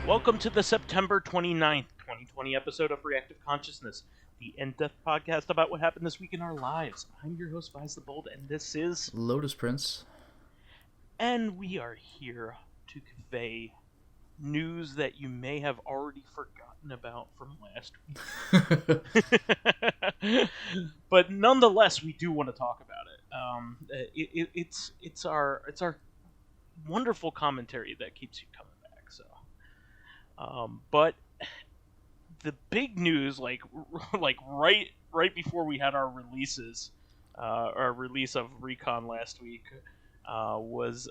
Welcome to the September 29th, 2020 episode of Reactive Consciousness, the in-depth podcast about what happened this week in our lives. I'm your host, vysethebold, and this is Lotus Prince. And we are here to convey news that you may have already forgotten about from last week. But nonetheless, we do want to talk about it. It's our wonderful commentary that keeps you coming back. So, but the big news, like right before we had our releases, our release of Recon last week, was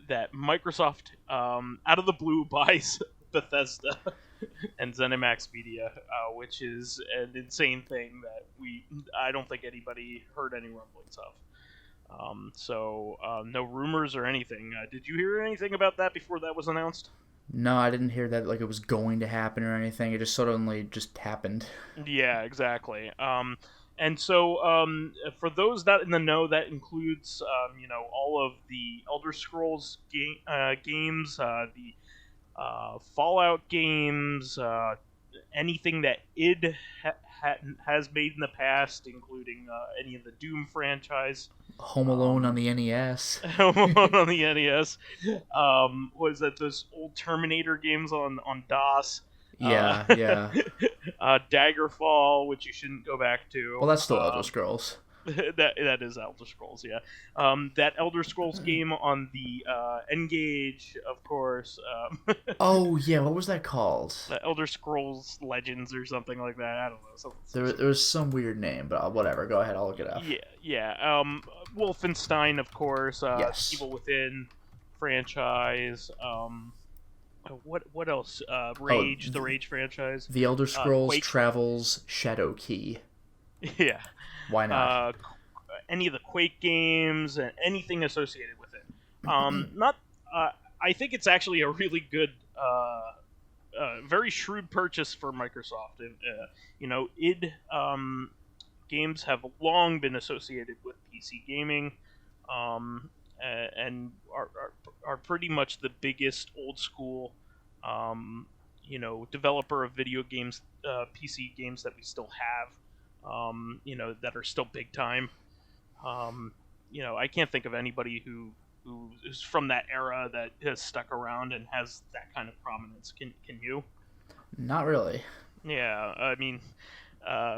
that Microsoft, out of the blue, buys Bethesda and Zenimax Media, which is an insane thing that I don't think anybody heard any rumblings of. So no rumors or anything. Did you hear anything about that before that was announced? No, I didn't hear that it was going to happen or anything. It just suddenly just happened. Yeah, exactly. And so, for those not in the know, that includes, all of the Elder Scrolls games, the Fallout games, anything that id has made in the past, including any of the Doom franchise. Home Alone on the NES. Home Alone on the NES. Was that those old Terminator games on DOS? Yeah. Daggerfall, which you shouldn't go back to. Well, that's still Elder Scrolls. That is Elder Scrolls, yeah. That Elder Scrolls game on the N-Gage, of course. Oh, yeah, what was that called? The Elder Scrolls Legends or something like that. I don't know. There was some weird name, but whatever. Go ahead, I'll look it up. Yeah. Wolfenstein, of course. Yes. Evil Within franchise. What else? Rage, the Rage franchise. The Elder Scrolls Travels Shadow Key. Yeah. Why not? Any of the Quake games and anything associated with it. I think it's actually a really good, very shrewd purchase for Microsoft. id games have long been associated with PC gaming, and are pretty much the biggest old school, developer of video games, PC games that we still have. That are still big time. I can't think of anybody who is from that era that has stuck around and has that kind of prominence. Can you? Not really. Yeah, I mean,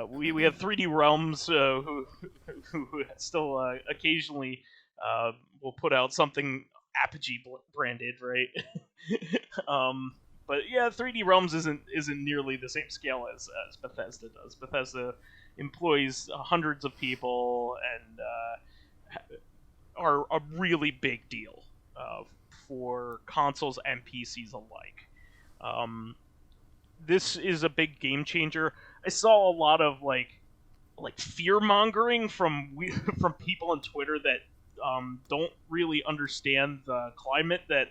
we have 3D Realms, who still occasionally will put out something Apogee branded, right? But yeah, 3D Realms isn't nearly the same scale as Bethesda does. Bethesda employs hundreds of people and are a really big deal for consoles and PCs alike. This is a big game changer. I saw a lot of like fear mongering from people on Twitter that don't really understand the climate that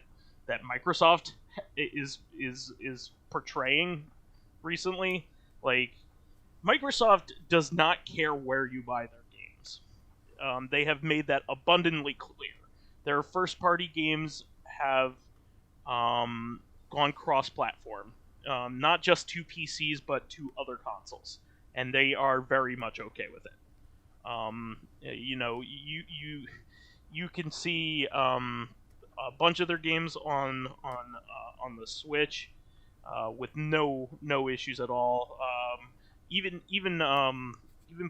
Microsoft is portraying recently. Like, Microsoft does not care where you buy their games. They have made that abundantly clear. Their first-party games have gone cross-platform, not just to PCs but to other consoles, and they are very much okay with it. You can see a bunch of their games on the Switch with no issues at all. Even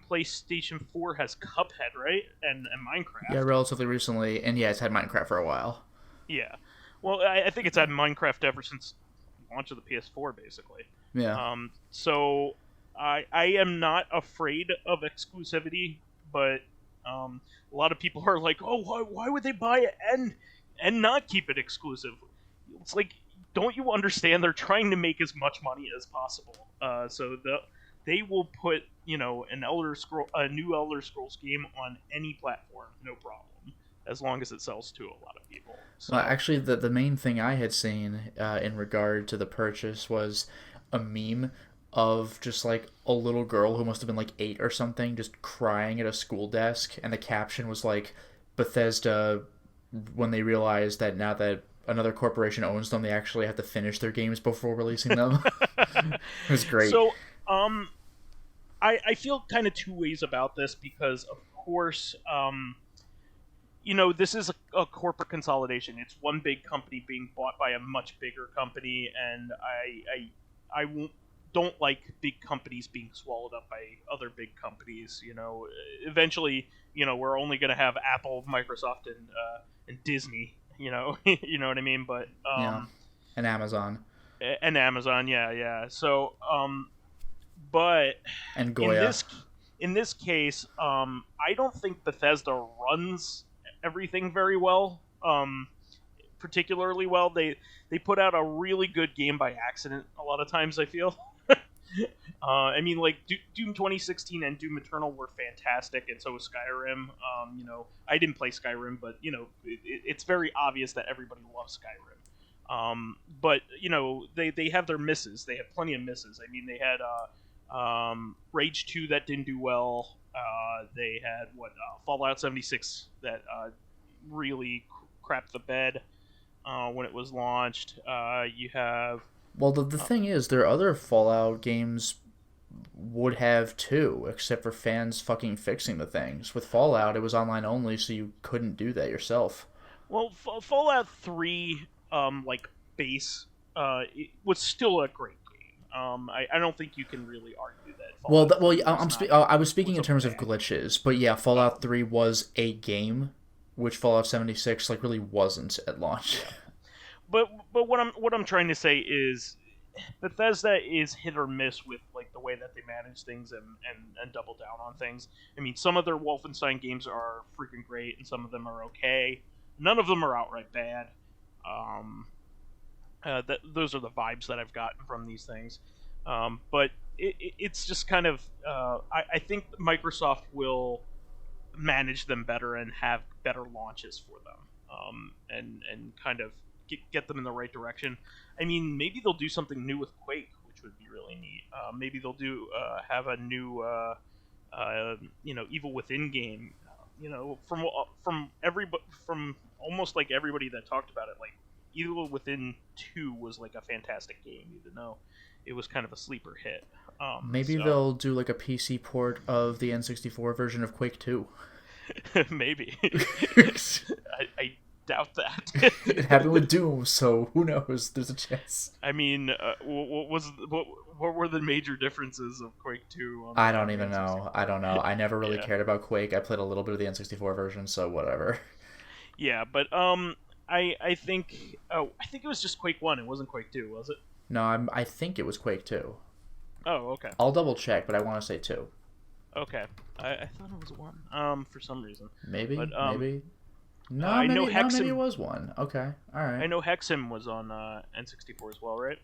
PlayStation 4 has Cuphead, right? And Minecraft. Yeah, relatively recently, and yeah, it's had Minecraft for a while. Yeah. Well, I think it's had Minecraft ever since the launch of the PS4, basically. Yeah. So I am not afraid of exclusivity, but a lot of people are like, oh, why would they buy it and not keep it exclusive? It's like, don't you understand? They're trying to make as much money as possible. So they will put a new Elder Scrolls game on any platform, no problem, as long as it sells to a lot of people. So. Well, actually, the main thing I had seen in regard to the purchase was a meme of just like a little girl who must have been like 8 or something, just crying at a school desk, and the caption was like, Bethesda, when they realized that now that another corporation owns them, they actually have to finish their games before releasing them. It was great. So, I feel kind of two ways about this because, of course, this is a corporate consolidation. It's one big company being bought by a much bigger company, and don't like big companies being swallowed up by other big companies. Eventually, we're only going to have Apple, Microsoft, and Disney. You know what I mean. But and Amazon. And Amazon, yeah. So, but and Goya. In this case, I don't think Bethesda runs everything very well, particularly well. They put out a really good game by accident a lot of times, I feel. I mean, like, Doom 2016 and Doom Eternal were fantastic, and so was Skyrim. I didn't play Skyrim, but, it's very obvious that everybody loves Skyrim. But, they have their misses. They have plenty of misses. I mean, they had Rage 2 that didn't do well. They had Fallout 76 that really crapped the bed when it was launched. You have the thing is, their other Fallout games would have too, except for fans fucking fixing the things. With Fallout, it was online only, so you couldn't do that yourself. Well, Fallout 3 base it was still a great game. I don't think you can really argue that. I was speaking in terms of glitches, but yeah, Fallout 3 was a game, which Fallout 76 really wasn't at launch. Yeah. But what I'm trying to say is Bethesda is hit or miss with the way that they manage things and double down on things. I mean, some of their Wolfenstein games are freaking great, and some of them are okay. None of them are outright bad. Those are the vibes that I've gotten from these things. But it's just kind of I think Microsoft will manage them better and have better launches for them, and kind of get them in the right direction. I mean, maybe they'll do something new with Quake, which would be really neat. Maybe they'll have a new Evil Within game. From almost everybody that talked about it, Evil Within 2 was a fantastic game, even though it was kind of a sleeper hit. Maybe they'll do a PC port of the N64 version of Quake 2. Maybe. I doubt that. It happened with Doom, so who knows? There's a chance. I mean, what were the major differences of Quake 2? I don't even know. I don't know. I never really cared about Quake. I played a little bit of the N64 version, so whatever. Yeah, but I think it was just Quake 1. It wasn't Quake 2, was it? No, I think it was Quake 2. Oh, okay. I'll double check, but I want to say 2. Okay. I thought it was 1. For some reason. Maybe. But, maybe. Maybe it was 1. Okay. All right. I know Hexim was on N64 as well, right?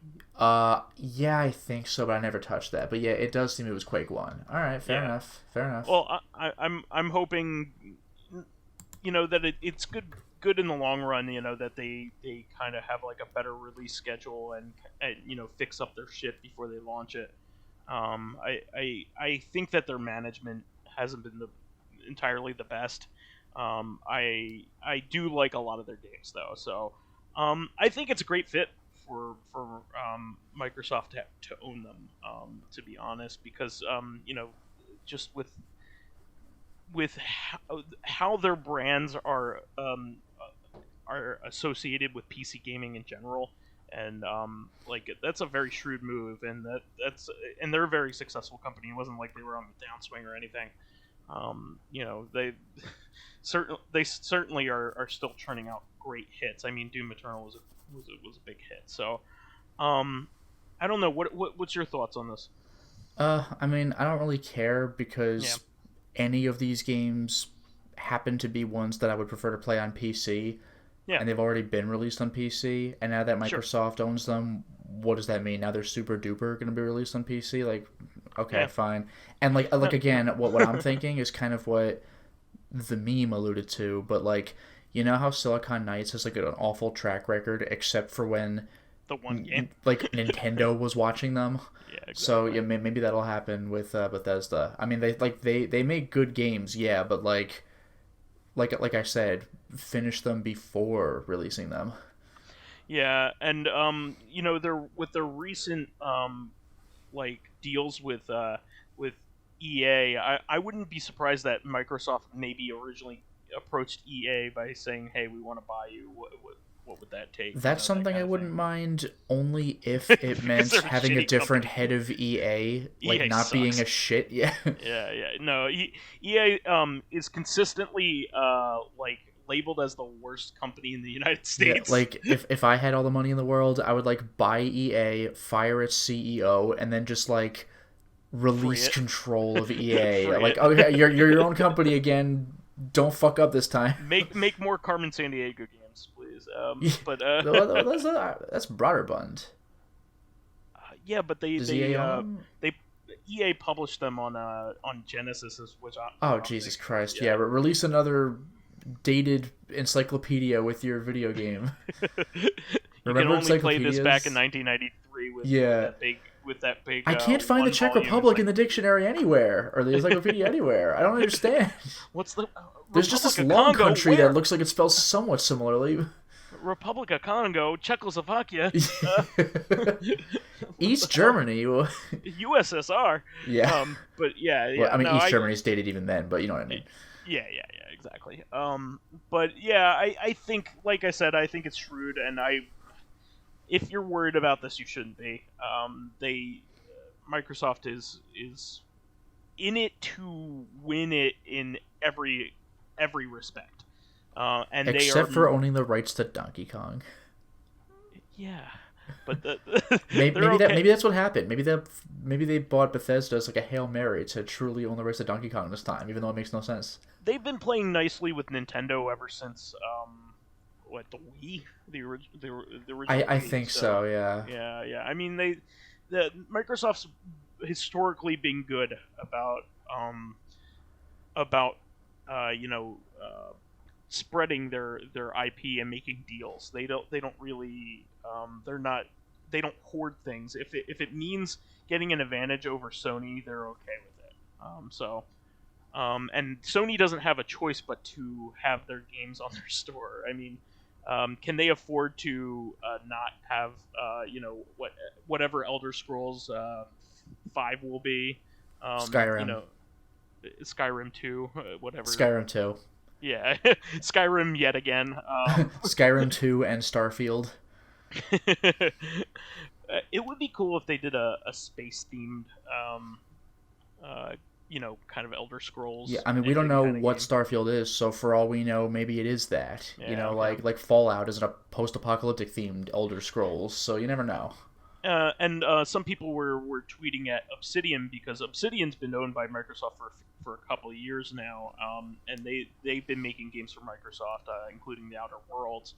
Yeah, I think so, but I never touched that. But yeah, it does seem it was Quake 1. All right, fair enough. Well, I'm hoping that it's good in the long run, that they kind of have a better release schedule and fix up their shit before they launch it. I think that their management hasn't been entirely the best. I do like a lot of their games though, so I think it's a great fit for Microsoft to own them. To be honest, because just with how their brands are associated with PC gaming in general, and that's a very shrewd move, and and they're a very successful company. It wasn't like they were on the downswing or anything. They certainly are still churning out great hits. I mean, Doom Eternal was a big hit. So, I don't know. What's your thoughts on this? I mean, I don't really care because any of these games happen to be ones that I would prefer to play on PC. Yeah. And they've already been released on PC, and now that Microsoft owns them, what does that mean? Now they're super duper going to be released on PC? Okay, fine. And again, what I'm thinking is kind of what the meme alluded to, but how Silicon Knights has an awful track record, except for when the one game Nintendo was watching them. Yeah, exactly. So yeah, maybe that'll happen with Bethesda. I mean, they make good games, yeah, but like I said, finish them before releasing them. Yeah, and they're with their recent like deals with EA. I wouldn't be surprised that Microsoft maybe originally approached EA by saying, "Hey, we want to buy you. What would that take?" That's that something kind I of wouldn't thing. mind, only if it Because meant they're a having a shitty different company. head of EA, like EA not being sucks. a shit. Yeah. Yeah. No, EA is consistently like labeled as the worst company in the United Yeah, States. like if I had all the money in the world, I would like buy EA, fire its CEO, and then just like Free release it. control of EA. Free Like, it. okay, you're your own company again. Don't fuck up this time. Make more Carmen Sandiego games, please. Yeah. But That's Broderbund. yeah, but Does EA own them? they EA published them on Genesis, which Oh I'm Jesus thinking of. Christ! Yeah, Yeah. release another dated encyclopedia with your video game. You can Remember only play this back in encyclopedias? 1993 Yeah. with that big I can't find the one Czech volume Republic in the encyclopedia. dictionary anywhere, or the encyclopedia anywhere. I don't understand. What's the There's just Republic this of long Congo? country that Where? looks like it spells somewhat similarly. Republic of Congo, Czechoslovakia, East Germany. USSR. Yeah. But Well, I mean, no, East Germany's dated even then, but you know what I mean. yeah, exactly. But yeah, I think, like I said, I think it's shrewd, and if you're worried about this, you shouldn't be. Microsoft is in it to win it in every respect, and Except for owning the rights to Donkey Kong. yeah, but Maybe okay. maybe that's what happened. Maybe they bought Bethesda as like a Hail Mary to truly own the rights to Donkey Kong this time, even though it makes no sense. They've been playing nicely with Nintendo ever since the Wii, the original I Wii, think so. Yeah. Yeah. I mean, Microsoft's historically been good about about spreading their IP and making deals. They don't really they don't hoard things. If it means getting an advantage over Sony, they're okay with it. And Sony doesn't have a choice but to have their games on their store. I mean, can they afford to not have whatever Elder Scrolls 5 will be? Skyrim. Skyrim 2, whatever. Skyrim 2. Yeah, Skyrim yet again. Skyrim 2 and Starfield. It would be cool if they did a space themed, kind of Elder Scrolls. Yeah, I mean, we don't know what Starfield is, so for all we know, maybe it is that. Yeah, like Fallout isn't a post-apocalyptic themed Elder Scrolls, so you never know. And some people were tweeting at Obsidian, because Obsidian's been owned by Microsoft for a couple of years now, and they've been making games for Microsoft, including The Outer Worlds,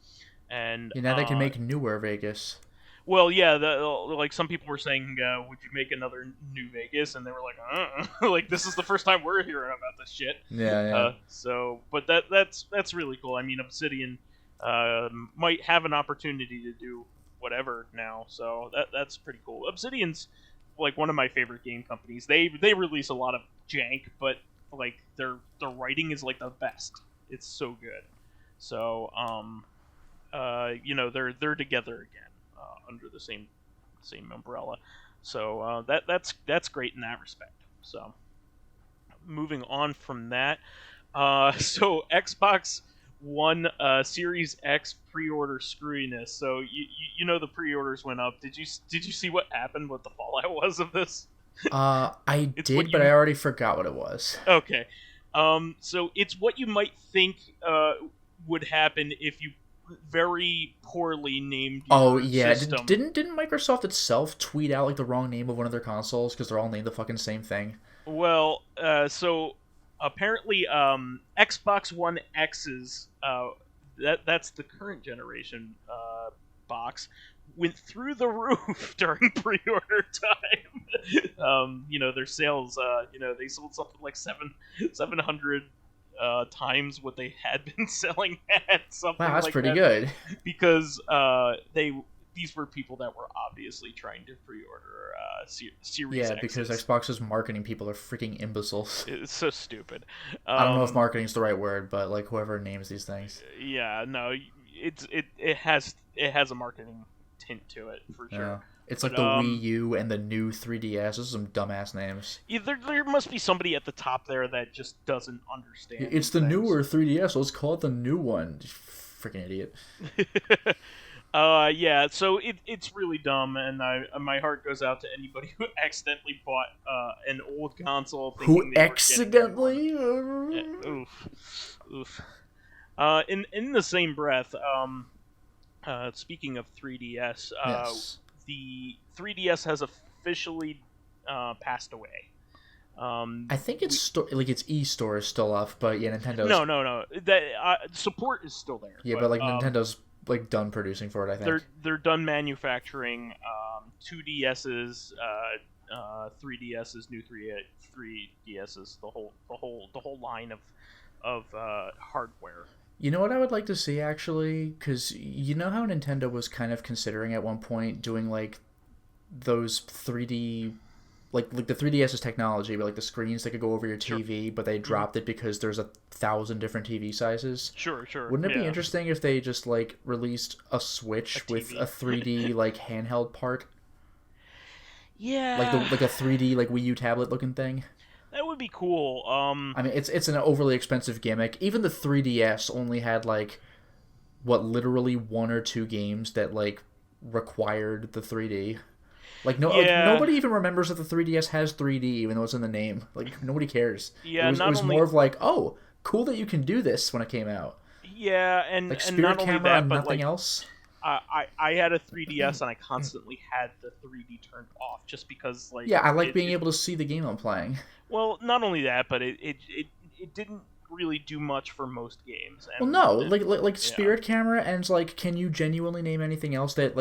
and now they can make Newer Vegas. Well, yeah, like some people were saying, would you make another New Vegas? And they were like, like this is the first time we're hearing about this shit. Yeah. But that's really cool. I mean, Obsidian might have an opportunity to do whatever now, so that's pretty cool. Obsidian's like one of my favorite game companies. They release a lot of jank, but like their writing is like the best. It's so good. So they're together again. Under the same umbrella, so that's great in that respect. So moving on from that, so Xbox One Series X pre-order screwiness. So the pre-orders went up. Did you see what happened? What the fallout was of this? I did, but I already forgot what it was. Okay, so it's what you might think would happen if you very poorly named system. Didn't Microsoft itself tweet out like the wrong name of one of their consoles because they're all named the fucking same thing? Well, so apparently Xbox One X's that's the current generation box went through the roof during pre-order time. Their sales they sold something like 700 times what they had been selling at, something. Wow, that's like pretty that. Good. Because these were people that were obviously trying to pre-order Series X. Yeah, because Xbox's marketing people are freaking imbeciles. It's so stupid. I don't know if marketing's the right word, but like whoever names these things. Yeah, no, it has a marketing tint to it for sure. Yeah. It's like the Wii U and the new 3DS. Those are some dumbass names. Yeah, there must be somebody at the top there that just doesn't understand. It's the newer 3DS. Let's call it the new one. Freaking idiot. Yeah. So it's really dumb, and my heart goes out to anybody who accidentally bought an old console. Who accidentally? Oof. In the same breath, speaking of 3DS, yes. The 3DS has officially passed away. I think its its eStore is still up, but yeah, Nintendo's... No. That support is still there. Yeah, but Nintendo's done producing for it. I think they're done manufacturing 2DSs, 3DSs, new 3DSs, the whole line of hardware. You know what I would like to see, actually? Because you know how Nintendo was kind of considering at one point doing, those 3D... Like the 3DS's technology, but the screens that could go over your TV, sure. But they dropped it because there's 1,000 different TV sizes. Sure. Wouldn't it be interesting if they just, released a Switch with a 3D, handheld part? Yeah. Like a 3D, Wii U tablet-looking thing? That would be cool. I mean, it's an overly expensive gimmick. Even the 3DS only had literally 1 or 2 games that required the 3D. Nobody even remembers that the 3DS has 3D, even though it's in the name. Nobody cares. Yeah, it was more of oh, cool that you can do this when it came out. Yeah, and Spirit not only camera that, and but nothing else. I had a 3DS and I constantly had the 3D turned off just because Yeah, I like being able to see the game I'm playing. Well, not only that, but it didn't really do much for most games. And, well, no, Spirit camera and can you genuinely name anything else that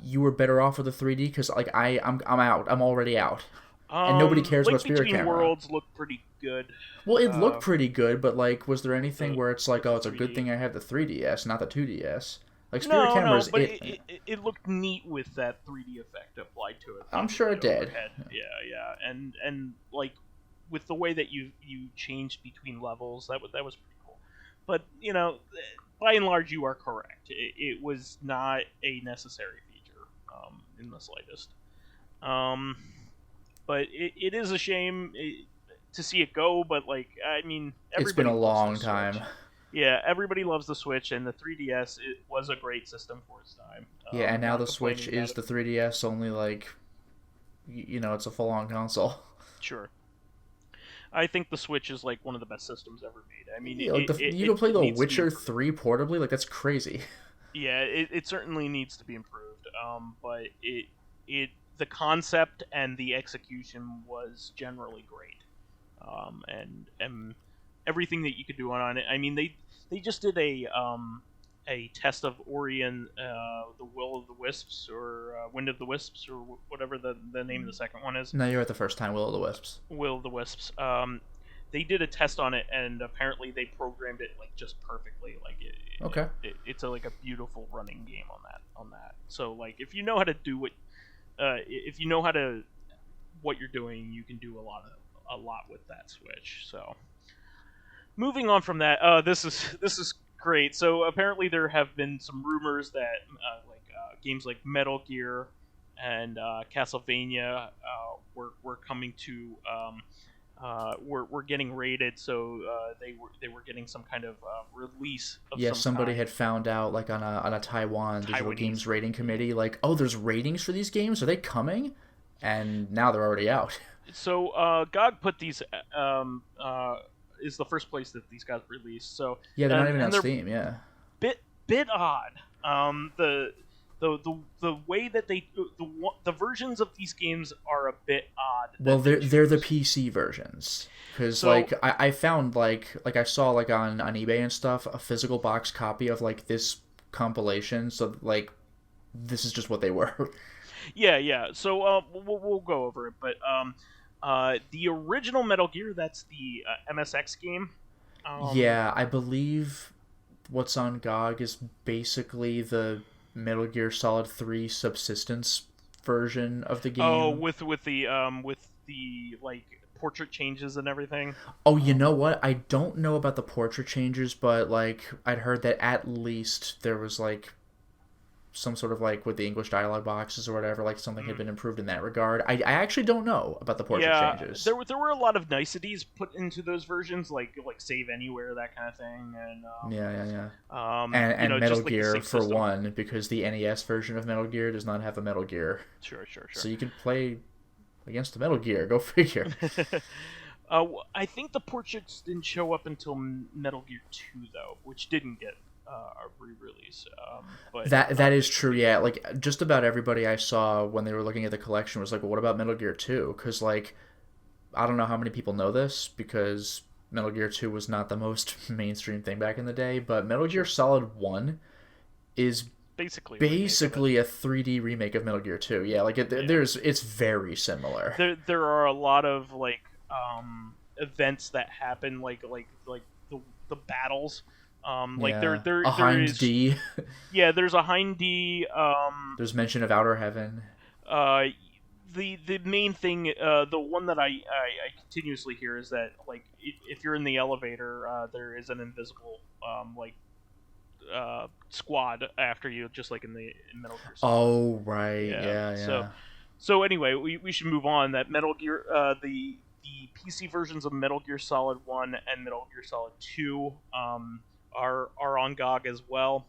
you were better off with the 3D? Because I'm out. I'm already out, and nobody cares about Spirit Between camera. Worlds looked pretty good. Well, it looked pretty good, but was there anything where it's oh, it's a good thing I have the 3DS, not the 2DS? Spirit camera is but it looked neat with that 3D effect applied to it. I'm sure it did. Yeah, and with the way that you changed between levels, that was pretty cool. But by and large, you are correct. It was not a necessary feature in the slightest. But it is a shame to see it go. But I mean, it's been a long time. Yeah, everybody loves the Switch, and the 3DS was a great system for its time. Yeah, and now the Switch is the 3DS, only it's a full-on console. Sure. I think the Switch is one of the best systems ever made. I mean, yeah, you can play The Witcher 3 portably. That's crazy. Yeah, it certainly needs to be improved. But the concept and the execution was generally great. And everything that you could do on it. I mean, they just did a test of Ori and the Will of the Wisps, or Wind of the Wisps, or whatever the name of the second one is. No, you're at the first time. Will of the Wisps. Will of the Wisps. They did a test on it, and apparently they programmed it just perfectly. Okay. It's a beautiful running game on that. So if you know how to do what you're doing, you can do a lot with that Switch. So moving on from that, this is great. So apparently there have been some rumors that games like Metal Gear and Castlevania were coming to. Were getting rated, so they were getting some kind of release of some somebody kind. had found out on a Taiwan Digital Games rating committee oh, there's ratings for these games, are they coming? And now they're already out. So GOG put these is the first place that these got released. So yeah, they're not even on Steam. Yeah, bit odd. The way that the versions of these games are a bit odd. Well, they're the PC versions, because I found I saw on eBay and stuff a physical box copy of this compilation. So this is just what they were. Yeah. So we'll go over it, but the original Metal Gear, that's the MSX game. Yeah, I believe what's on GOG is basically the Metal Gear Solid 3 Subsistence version of the game. Oh, with the portrait changes and everything. Oh, you know what? I don't know about the portrait changes, but like I'd heard that at least there was like some sort of like with the English dialogue boxes or whatever, like something had been improved in that regard. I actually don't know about the portrait changes. There were a lot of niceties put into those versions, like save anywhere, that kind of thing, and and Metal Gear for system. one, because the NES version of Metal Gear does not have a Metal Gear. Sure. So you can play against the Metal Gear. Go figure. I think the portraits didn't show up until Metal Gear 2 though, which didn't get a re-release. But that is true. Yeah, like just about everybody I saw when they were looking at the collection was like, "Well, what about Metal Gear 2?" Because like, I don't know how many people know this because Metal Gear 2 was not the most mainstream thing back in the day, but Metal Gear Solid 1 is basically a 3D remake of Metal Gear 2. Yeah, like it's very similar. There are a lot of like events that happen like the battles. There a Hind is D. Yeah, there's a Hind D. There's mention of Outer Heaven. The main thing, the one that I continuously hear is that like if you're in the elevator, there is an invisible squad after you, just like in Metal Gear Solid. Oh right, yeah. So anyway, we should move on. That Metal Gear, the PC versions of Metal Gear Solid 1 and Metal Gear Solid 2 are on GOG as well.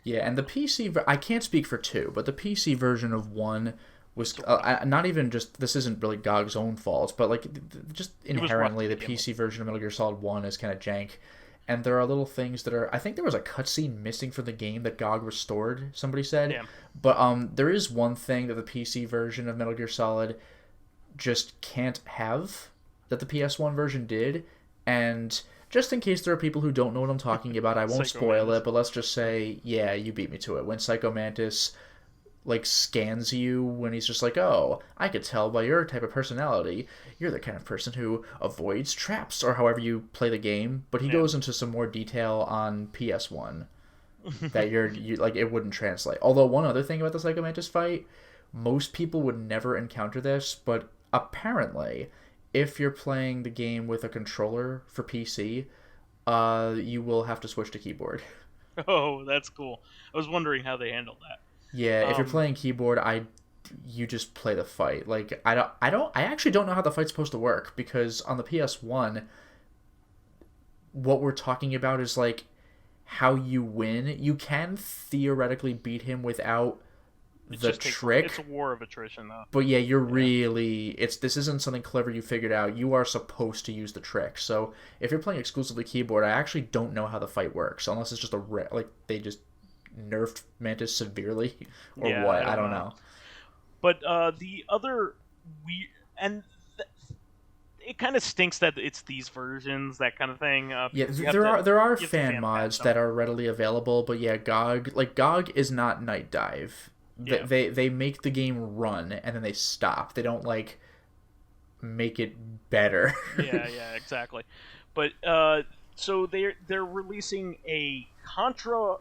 Yeah, and the PC I can't speak for 2, but the PC version of 1 was not even just, this isn't really GOG's own fault, but like just inherently the PC version of Metal Gear Solid 1 is kind of jank. And there are little things that are, I think there was a cutscene missing from the game that GOG restored, somebody said. Yeah. But there is one thing that the PC version of Metal Gear Solid just can't have that the PS1 version did. And just in case there are people who don't know what I'm talking about, I won't spoil it, but let's just say, yeah, you beat me to it. When Psycho Mantis like scans you, when he's just like, oh, I could tell by your type of personality, you're the kind of person who avoids traps, or however you play the game. But he goes into some more detail on PS1 that you like it wouldn't translate. Although one other thing about the Psycho Mantis fight, most people would never encounter this, but apparently, if you're playing the game with a controller for PC, you will have to switch to keyboard. Oh, that's cool. I was wondering how they handled that. Yeah, if you're playing keyboard, you just play the fight. Like I actually don't know how the fight's supposed to work, because on the PS1, what we're talking about is like how you win. You can theoretically beat him without the trick. It's a war of attrition, though. But yeah, this isn't something clever you figured out. You are supposed to use the trick. So if you're playing exclusively keyboard, I actually don't know how the fight works, unless it's just they just nerfed Mantis severely or what. I don't know. But the other it kind of stinks that it's these versions, that kind of thing. There are fan mods that are readily available, but yeah, GOG is not Night Dive. Yeah. They make the game run and then they stop. They don't like make it better. yeah, exactly. But so they're releasing a Contra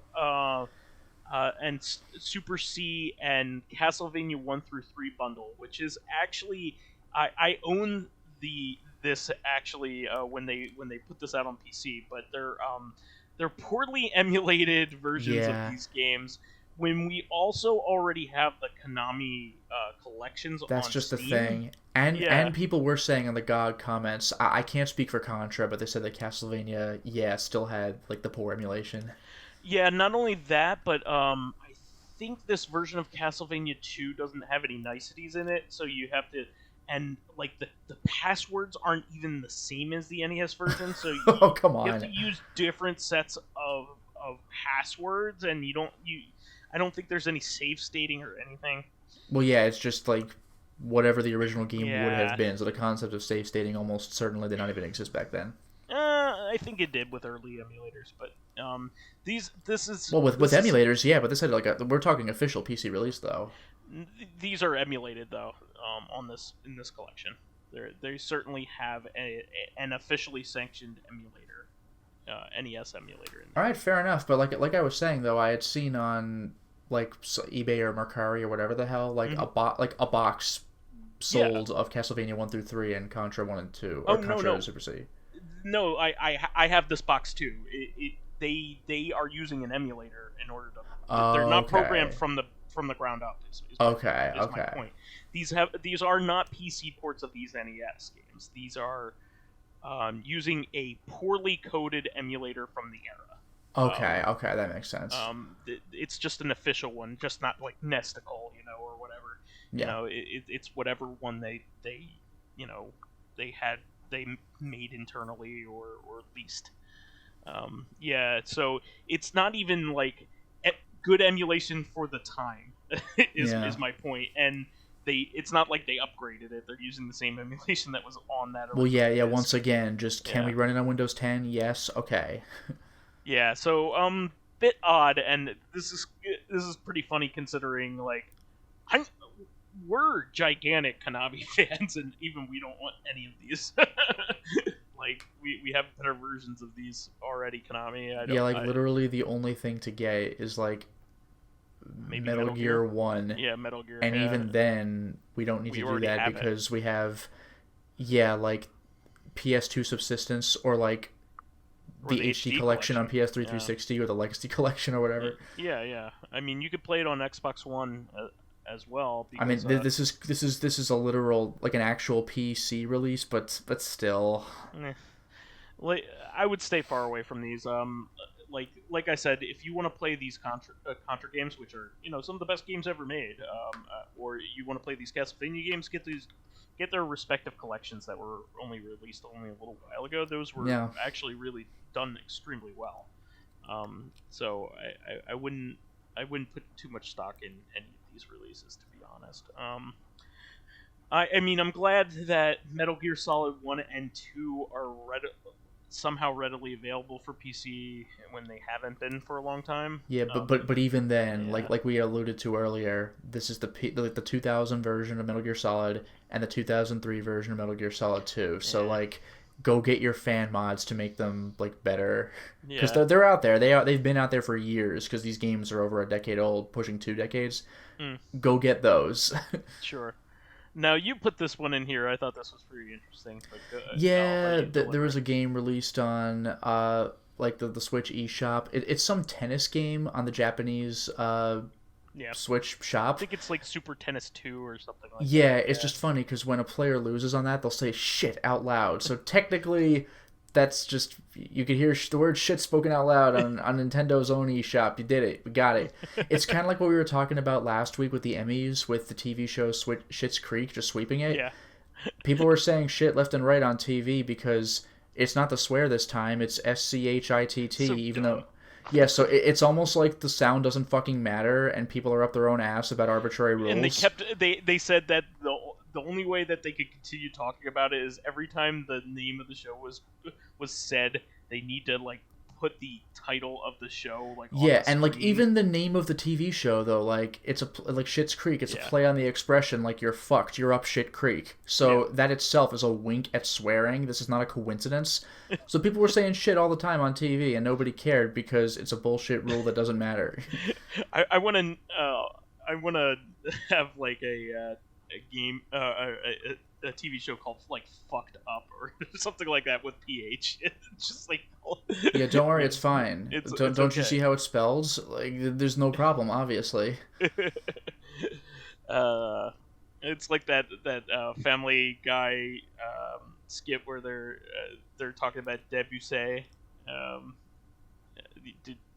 and Super C and Castlevania 1 through 3 bundle, which is actually I own this when they put this out on PC, but they're poorly emulated versions of these games. When we also already have the Konami collections. That's on just Steam. the thing. And people were saying in the GOG comments, I can't speak for Contra, but they said that Castlevania, still had like the poor emulation. Yeah, not only that, but I think this version of Castlevania 2 doesn't have any niceties in it, so you have to, and like the passwords aren't even the same as the NES version, so you have to use different sets of passwords, and I don't think there's any save stating or anything. Well, yeah, it's just like whatever the original game would have been, so the concept of save stating almost certainly did not even exist back then. I think it did with early emulators, but this is with emulators, yeah, but this had we're talking official PC release though. These are emulated though, in this collection. They certainly have an officially sanctioned emulator, NES emulator in there. All right, fair enough. But like I was saying though, I had seen on like eBay or Mercari or whatever the hell, a box sold of Castlevania 1 through 3 and Contra 1 and 2, or Contra Super C. No, I have this box too. They are using an emulator in order to. They're not programmed from the ground up. Is my point. These are not PC ports of these NES games. These are using a poorly coded emulator from the era. Okay, that makes sense. It's just an official one, just not like Nesticle, or whatever. Yeah. It's whatever one they made internally or leased. So it's not even like good emulation for the time is my point. And it's not like they upgraded it. They're using the same emulation that was on that original disc. Once again, just can we run it on Windows 10? Yes, okay. Yeah, so bit odd, and this is pretty funny considering we're gigantic Konami fans, and even we don't want any of these. We have better versions of these already, Konami. Literally the only thing to get is maybe Metal Gear 1. Yeah, Metal Gear. And even then, we don't need to do that because we have, PS2 Subsistence or the HD collection on PS3 360 or the Legacy collection or whatever. Yeah. I mean, you could play it on Xbox One as well. Because, this is a literal an actual PC release, but still. I would stay far away from these. Like I said, if you want to play these Contra games, which are some of the best games ever made, or you want to play these Castlevania games, get their respective collections that were released only a little while ago. Those were actually really done extremely well. So I wouldn't put too much stock in any of these releases, to be honest. I'm glad that Metal Gear Solid 1 and 2 are somehow readily available for PC when they haven't been for a long time. Yeah, but even then, like we alluded to earlier, this is the 2000 version of Metal Gear Solid and the 2003 version of Metal Gear Solid 2. So go get your fan mods to make them better, because they're out there. They've been out there for years because these games are over a decade old, pushing 2 decades. Go get those. Sure. Now, you put this one in here. I thought this was pretty interesting. There was a game released on the Switch eShop. It's some tennis game on the Japanese Switch shop. I think it's Super Tennis 2 or something like that. Yeah, it's just funny because when a player loses on that, they'll say shit out loud. So technically, that's just, you could hear the word shit spoken out loud on Nintendo's own eShop. You did it. We got it. It's kind of like what we were talking about last week with the Emmys, with the TV show Schitt's Creek, just sweeping it. Yeah. People were saying shit left and right on TV because it's not the swear this time. It's SCHITT, so even dumb. though... Yeah, so it's almost like the sound doesn't fucking matter, and people are up their own ass about arbitrary rules. And they said that the only way that they could continue talking about it is every time the name of the show was said, they need to put the title of the show on the and screen. even the name of the TV show though, it's a Schitt's Creek. It's a play on the expression you're fucked, you're up shit creek. So that itself is a wink at swearing. This is not a coincidence. So people were saying shit all the time on TV, and nobody cared because it's a bullshit rule that doesn't matter. I want to have a game, a TV show called Fucked Up or something like that with PH. It's just yeah, don't worry, it's fine. Don't okay. You see how it's spelled? There's no problem, obviously. It's like that Family Guy skit where they're talking about Debussy.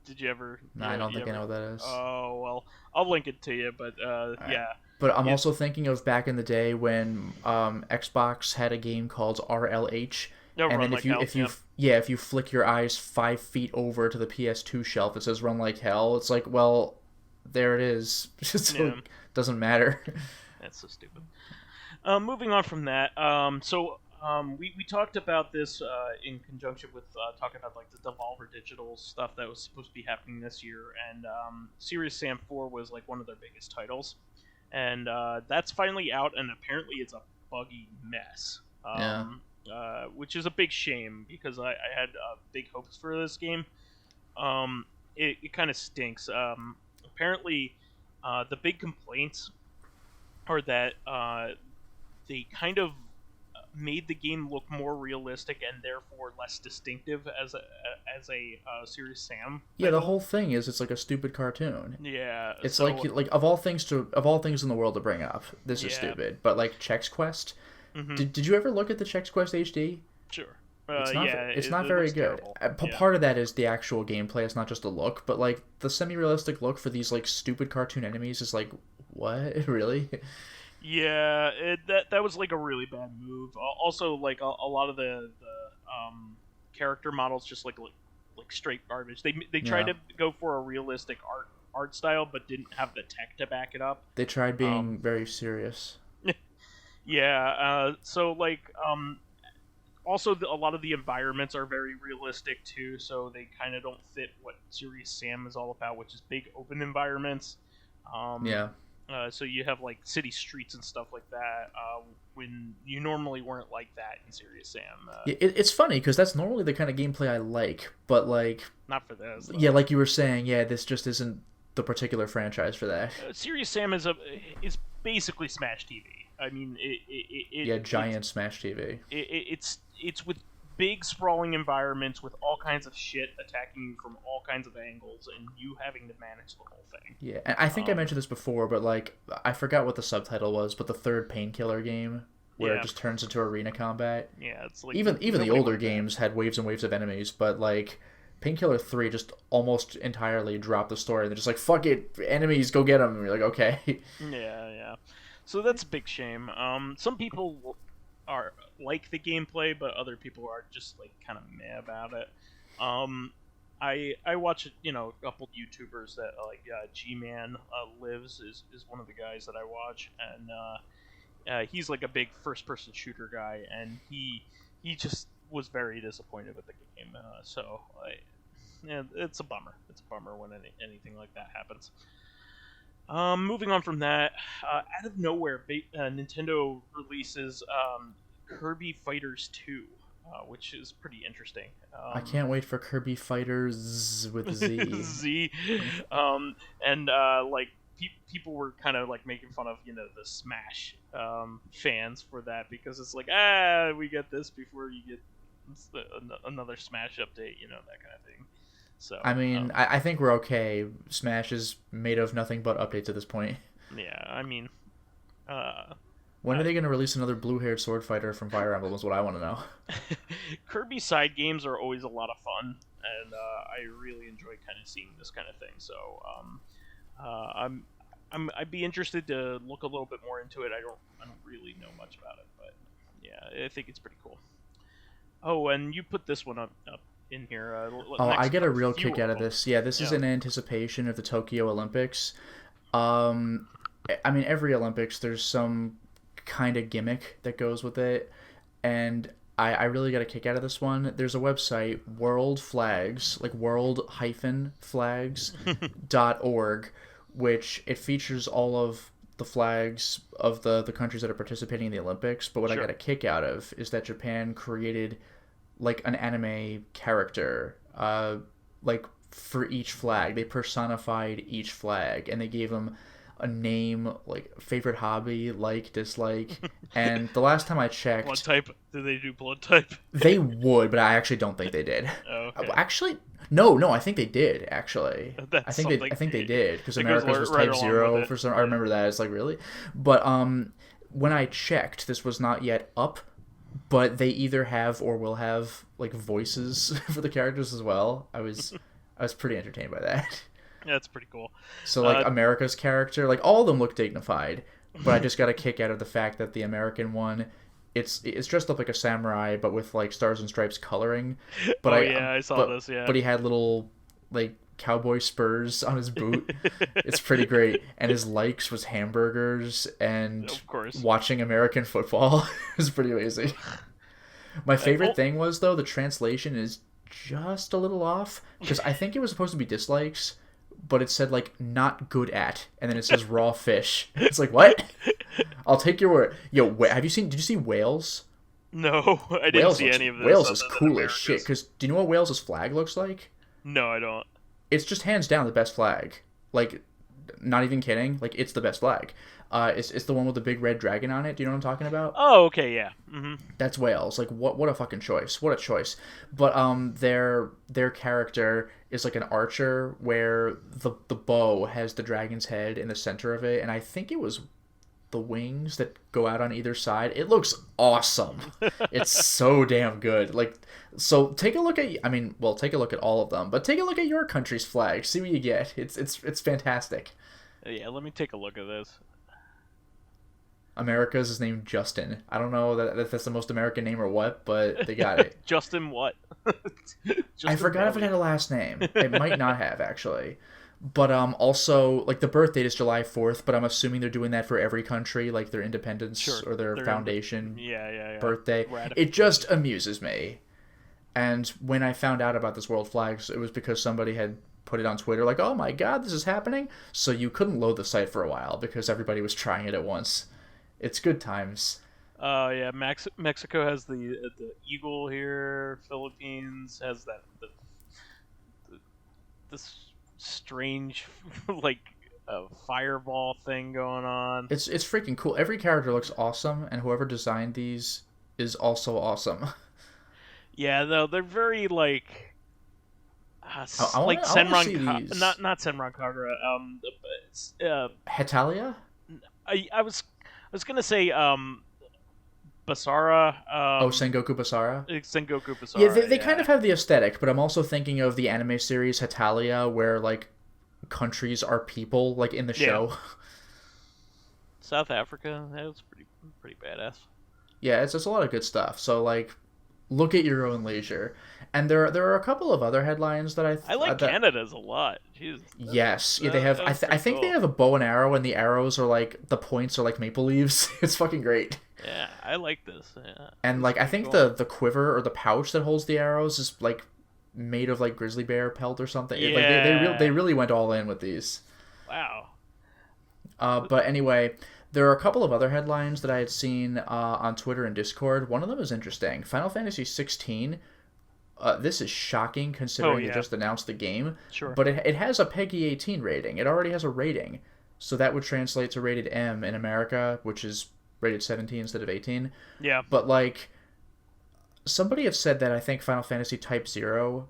Did you ever? No, I don't think I know what that is. Oh well, I'll link it to you. But yeah. But I'm also thinking of back in the day when Xbox had a game called RLH, and then if you flick your eyes 5 feet over to the PS2 shelf, it says "Run Like Hell." It's well, there it is. It doesn't matter. That's so stupid. Moving on from that, we talked about this in conjunction with talking about the Devolver Digital stuff that was supposed to be happening this year, and Serious Sam 4 was one of their biggest titles. And that's finally out, and apparently it's a buggy mess. Which is a big shame, because I had big hopes for this game. It kind of stinks. Apparently, the big complaints are that they kind of made the game look more realistic and therefore less distinctive as a Serious Sam. Yeah, the whole thing is it's like a stupid cartoon. Yeah, it's so, like of all things in the world to bring up, this is stupid. But like Chex Quest, did you ever look at the Chex Quest HD? Sure. It's not very good. Part of that is the actual gameplay. It's not just the look, but like the semi-realistic look for these like stupid cartoon enemies is like, what? Really? Yeah, that was like a really bad move. Also, like a lot of the character models just like straight garbage. They tried to go for a realistic art style, but didn't have the tech to back it up. They tried being very serious. Yeah. So like also a lot of the environments are very realistic too. So they kind of don't fit what Serious Sam is all about, which is big open environments. Yeah. So you have like city streets and stuff like that when you normally weren't like that in Serious Sam. It's funny because that's normally the kind of gameplay I like, but like not for this. Yeah, like you were saying, this just isn't the particular franchise for that. Serious Sam is basically Smash TV. I mean, giant Smash TV. It's with big sprawling environments with all kinds of shit attacking you from all kinds of angles, and you having to manage the whole thing. Yeah, and I think I mentioned this before, but like I forgot what the subtitle was, but the third Painkiller game where it just turns into arena combat. Yeah, it's like even the older games had waves and waves of enemies, but like Painkiller 3 just almost entirely dropped the story. They're just like, fuck it, enemies, go get them. And you're like, okay. Yeah. So that's a big shame. Some people are like the gameplay, but other people are just like kind of meh about it. I watch a couple YouTubers that like G-Man Lives is one of the guys that I watch, and he's like a big first-person shooter guy, and he just was very disappointed with the game. It's a bummer. It's a bummer when anything like that happens. Moving on from that, out of nowhere, Nintendo releases Kirby Fighters 2, which is pretty interesting. I can't wait for Kirby Fighters with Z. Z. People were kind of like making fun of the Smash fans for that, because it's like, we get this before you get another Smash update, that kind of thing. So I mean, I think we're okay. Smash is made of nothing but updates at this point. Yeah, I mean, when are they going to release another blue-haired sword fighter from Fire Emblem is what I want to know. Kirby side games are always a lot of fun, and I really enjoy kind of seeing this kind of thing. So I'd be interested to look a little bit more into it. I don't really know much about it, but yeah, I think it's pretty cool. Oh, and you put this one up in here. I get a real kick out of this. Yeah, this is in anticipation of the Tokyo Olympics. I mean, every Olympics, there's some kind of gimmick that goes with it, and I really got a kick out of this one. There's a website, World Flags, like world-flags.org, which it features all of the flags of the countries that are participating in the Olympics, but what I got a kick out of is that Japan created like an anime character, like for each flag. They personified each flag, and they gave them a name, like favorite hobby, like, dislike. And the last time I checked, blood type. Did they do blood type? They would, but I actually don't think they did. Oh, okay. Actually, no, I think they did. Actually, I think they did, because America's was Type 0 for some. I remember that. It's like, really, but when I checked, this was not yet up. But they either have or will have like voices for the characters as well. I was pretty entertained by that. Yeah, that's pretty cool. So like America's character, like all of them look dignified, but I just got a kick out of the fact that the American one, it's dressed up like a samurai, but with like stars and stripes coloring. But I saw this. Yeah, but he had little like cowboy spurs on his boot. It's pretty great. And his likes was hamburgers and of course watching American football. It was pretty amazing. My favorite thing was, though, the translation is just a little off, because I think it was supposed to be dislikes, but it said like not good at, and then it says raw fish. It's like, what? I'll take your word. Yo, did you see Wales? No, I didn't see any of this. Wales is cool as shit, because do you know what Wales's flag looks like? No, I don't. It's just hands down the best flag. Like, not even kidding. Like, it's the best flag. It's the one with the big red dragon on it. Do you know what I'm talking about? Oh, okay, yeah. Mm-hmm. That's Wales. Like, what a fucking choice. What a choice. But their character is like an archer where the bow has the dragon's head in the center of it, and I think it was the wings that go out on either side. It looks awesome. It's so damn good. Like, so take a look at, I mean, well, take a look at all of them, but take a look at your country's flag. See what you get. It's fantastic. Yeah, let me take a look at this. America's is named Justin. I don't know that that's the most American name or what, but they got it. Justin what? Justin I forgot if it had a last name. It might not have, actually. But also, like, the birth date is July 4th, but I'm assuming they're doing that for every country, like their independence or their foundation birthday. It just amuses me. And when I found out about this World Flags, it was because somebody had put it on Twitter, like, oh my god, this is happening? So you couldn't load the site for a while because everybody was trying it at once. It's good times. Yeah, Mexico has the eagle here. Philippines has this strange like fireball thing going on. It's freaking cool. Every character looks awesome, and whoever designed these is also awesome. Yeah, though they're very like Senran, not Senran Kagura. Hetalia. I was gonna say Basara. Sengoku Basara. Sengoku Basara. Yeah, they kind of have the aesthetic, but I'm also thinking of the anime series Hetalia, where like countries are people, like in the show. South Africa, that was pretty badass. Yeah, it's just a lot of good stuff. So like, look at your own leisure. And there are a couple of other headlines that I like Canada's a lot. Jeez. Yes, yeah, they have. I think they have a bow and arrow, and the arrows are like the points are like maple leaves. It's fucking great. Yeah, I like this. Yeah, and like I think the quiver or the pouch that holds the arrows is like made of like grizzly bear pelt or something. Yeah. Like they really went all in with these. Wow. But anyway, there are a couple of other headlines that I had seen on Twitter and Discord. One of them is interesting. Final Fantasy 16. This is shocking considering they just announced the game. Sure. But it has a PEGI 18 rating. It already has a rating. So that would translate to rated M in America, which is rated 17 instead of 18. Yeah. But like, somebody have said that I think Final Fantasy Type 0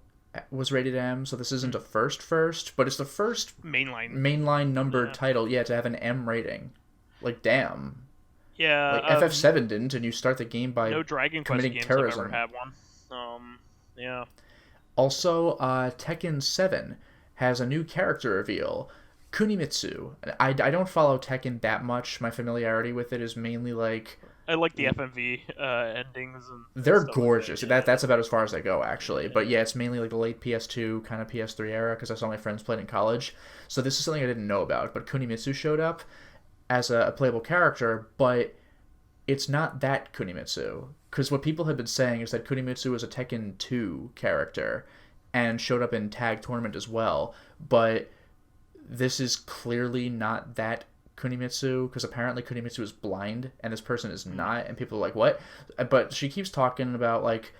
was rated M, so this isn't a first, but it's the first mainline numbered title, to have an M rating. Like, damn. Yeah. Like, FF7 didn't, and you start the game by no Dragon Quest committing games terrorism. Have ever had one. Yeah. Also, Tekken 7 has a new character reveal. Kunimitsu. I don't follow Tekken that much. My familiarity with it is mainly like... I like the FMV endings. They're gorgeous. That's about as far as I go, actually. But yeah, it's mainly like the late PS2, kind of PS3 era, because I saw my friends play it in college. So this is something I didn't know about. But Kunimitsu showed up as a playable character, but it's not that Kunimitsu. Because what people have been saying is that Kunimitsu was a Tekken 2 character and showed up in Tag Tournament as well. But this is clearly not that Kunimitsu, because apparently Kunimitsu is blind and this person is not, and people are like, what? But she keeps talking about like,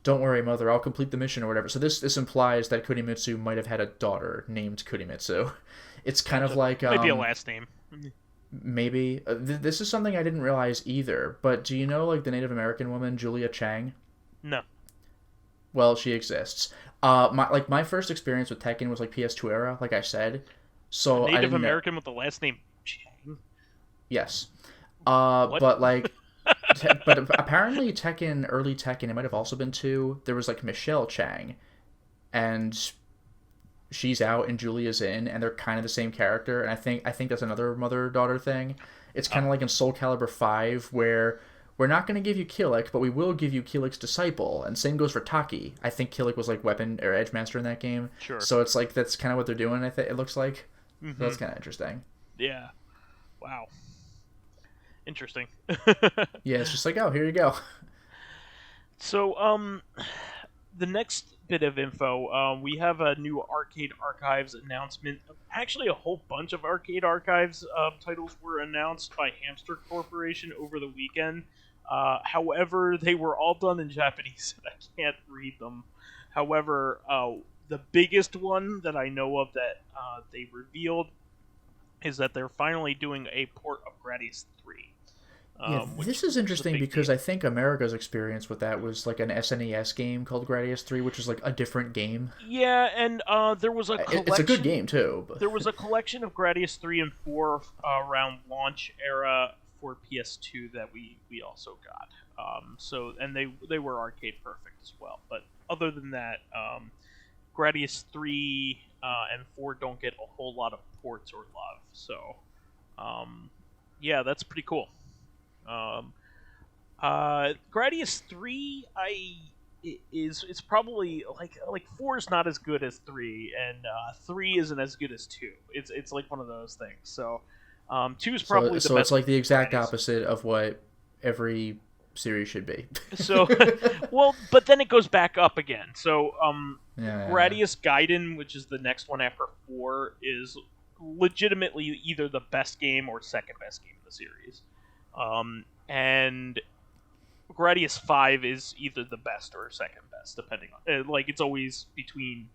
don't worry mother, I'll complete the mission or whatever. So this implies that Kunimitsu might have had a daughter named Kunimitsu. It's kind of like maybe a last name. Maybe this is something I didn't realize either, but do you know like the Native American woman Julia Chang? No. Well, she exists. My first experience with Tekken was like PS2 era, like I said. So Native American with the last name Chang. Yes. But like, but apparently Tekken, early Tekken, it might have also been 2. There was like Michelle Chang, and she's out and Julia's in, and they're kind of the same character. And I think that's another mother-daughter thing. It's kind of like in Soul Calibur 5, where we're not going to give you Kilik, but we will give you Kilik's disciple. And same goes for Taki. I think Kilik was like weapon or edge master in that game. Sure. So it's like that's kind of what they're doing. It looks like. Mm-hmm. So that's kind of interesting. Yeah. Wow. Interesting. Yeah, it's just like, oh, here you go. So, the next bit of info, we have a new Arcade Archives announcement. Actually, a whole bunch of Arcade Archives titles were announced by Hamster Corporation over the weekend. However, they were all done in Japanese, and I can't read them. However, the biggest one that I know of that they revealed is that they're finally doing a port of Gradius 3. Yeah, this is interesting because deal. I think America's experience with that was like an SNES game called Gradius 3, which is like a different game. Yeah, and there was a collection. It's a good game too. But... There was a collection of Gradius 3 and 4 around launch era for PS2 that we also got. And they were arcade perfect as well. But other than that, Gradius 3 and 4 don't get a whole lot of ports or love. So, yeah, that's pretty cool. Gradius 3, it's probably like 4 is not as good as 3, and 3 isn't as good as 2. It's like one of those things. So 2 is probably the best. So it's like the exact Gradius. opposite of what every series should be. So, well, but then it goes back up again. So Gradius Gaiden, which is the next one after 4, is legitimately either the best game or second best game in the series. And Gradius 5 is either the best or second best, depending on... it's always between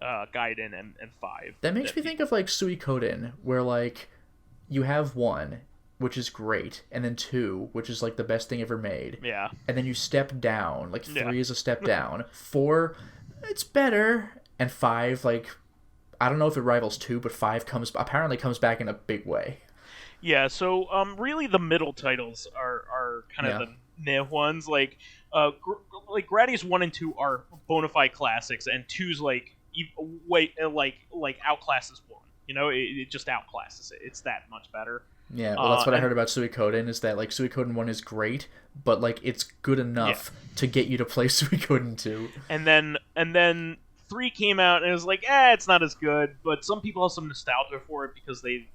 Gaiden and 5. That makes me think of, like, Suikoden, where, like, you have 1, which is great, and then 2, which is, like, the best thing ever made. Yeah. And then you step down. Like, 3 is a step down. 4, it's better. And 5, like, I don't know if it rivals 2, but 5 apparently comes back in a big way. Yeah, so really the middle titles are kind of the meh ones. Like Gradius 1 and 2 are bona fide classics, and 2's like outclasses 1. You know, it just outclasses it. It's that much better. Yeah, well, that's what I heard about Suikoden, is that, like, Suikoden 1 is great, but, like, it's good enough to get you to play Suikoden 2. And then 3 came out, and it was like, it's not as good, but some people have some nostalgia for it because they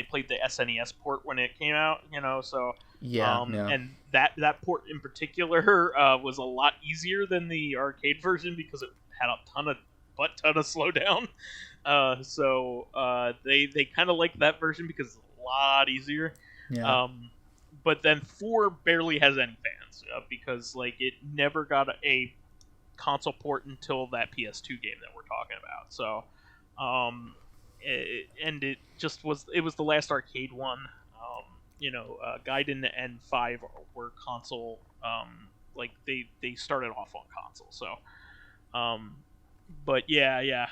played the SNES port when it came out, you know, so... And that port in particular was a lot easier than the arcade version because it had a ton of slowdown. So they kind of liked that version because it's a lot easier. Yeah. But then 4 barely has any fans because, like, it never got a console port until that PS2 game that we're talking about. So, it just was the last arcade one. Gaiden and 5 were console. They started off on console. So, but yeah.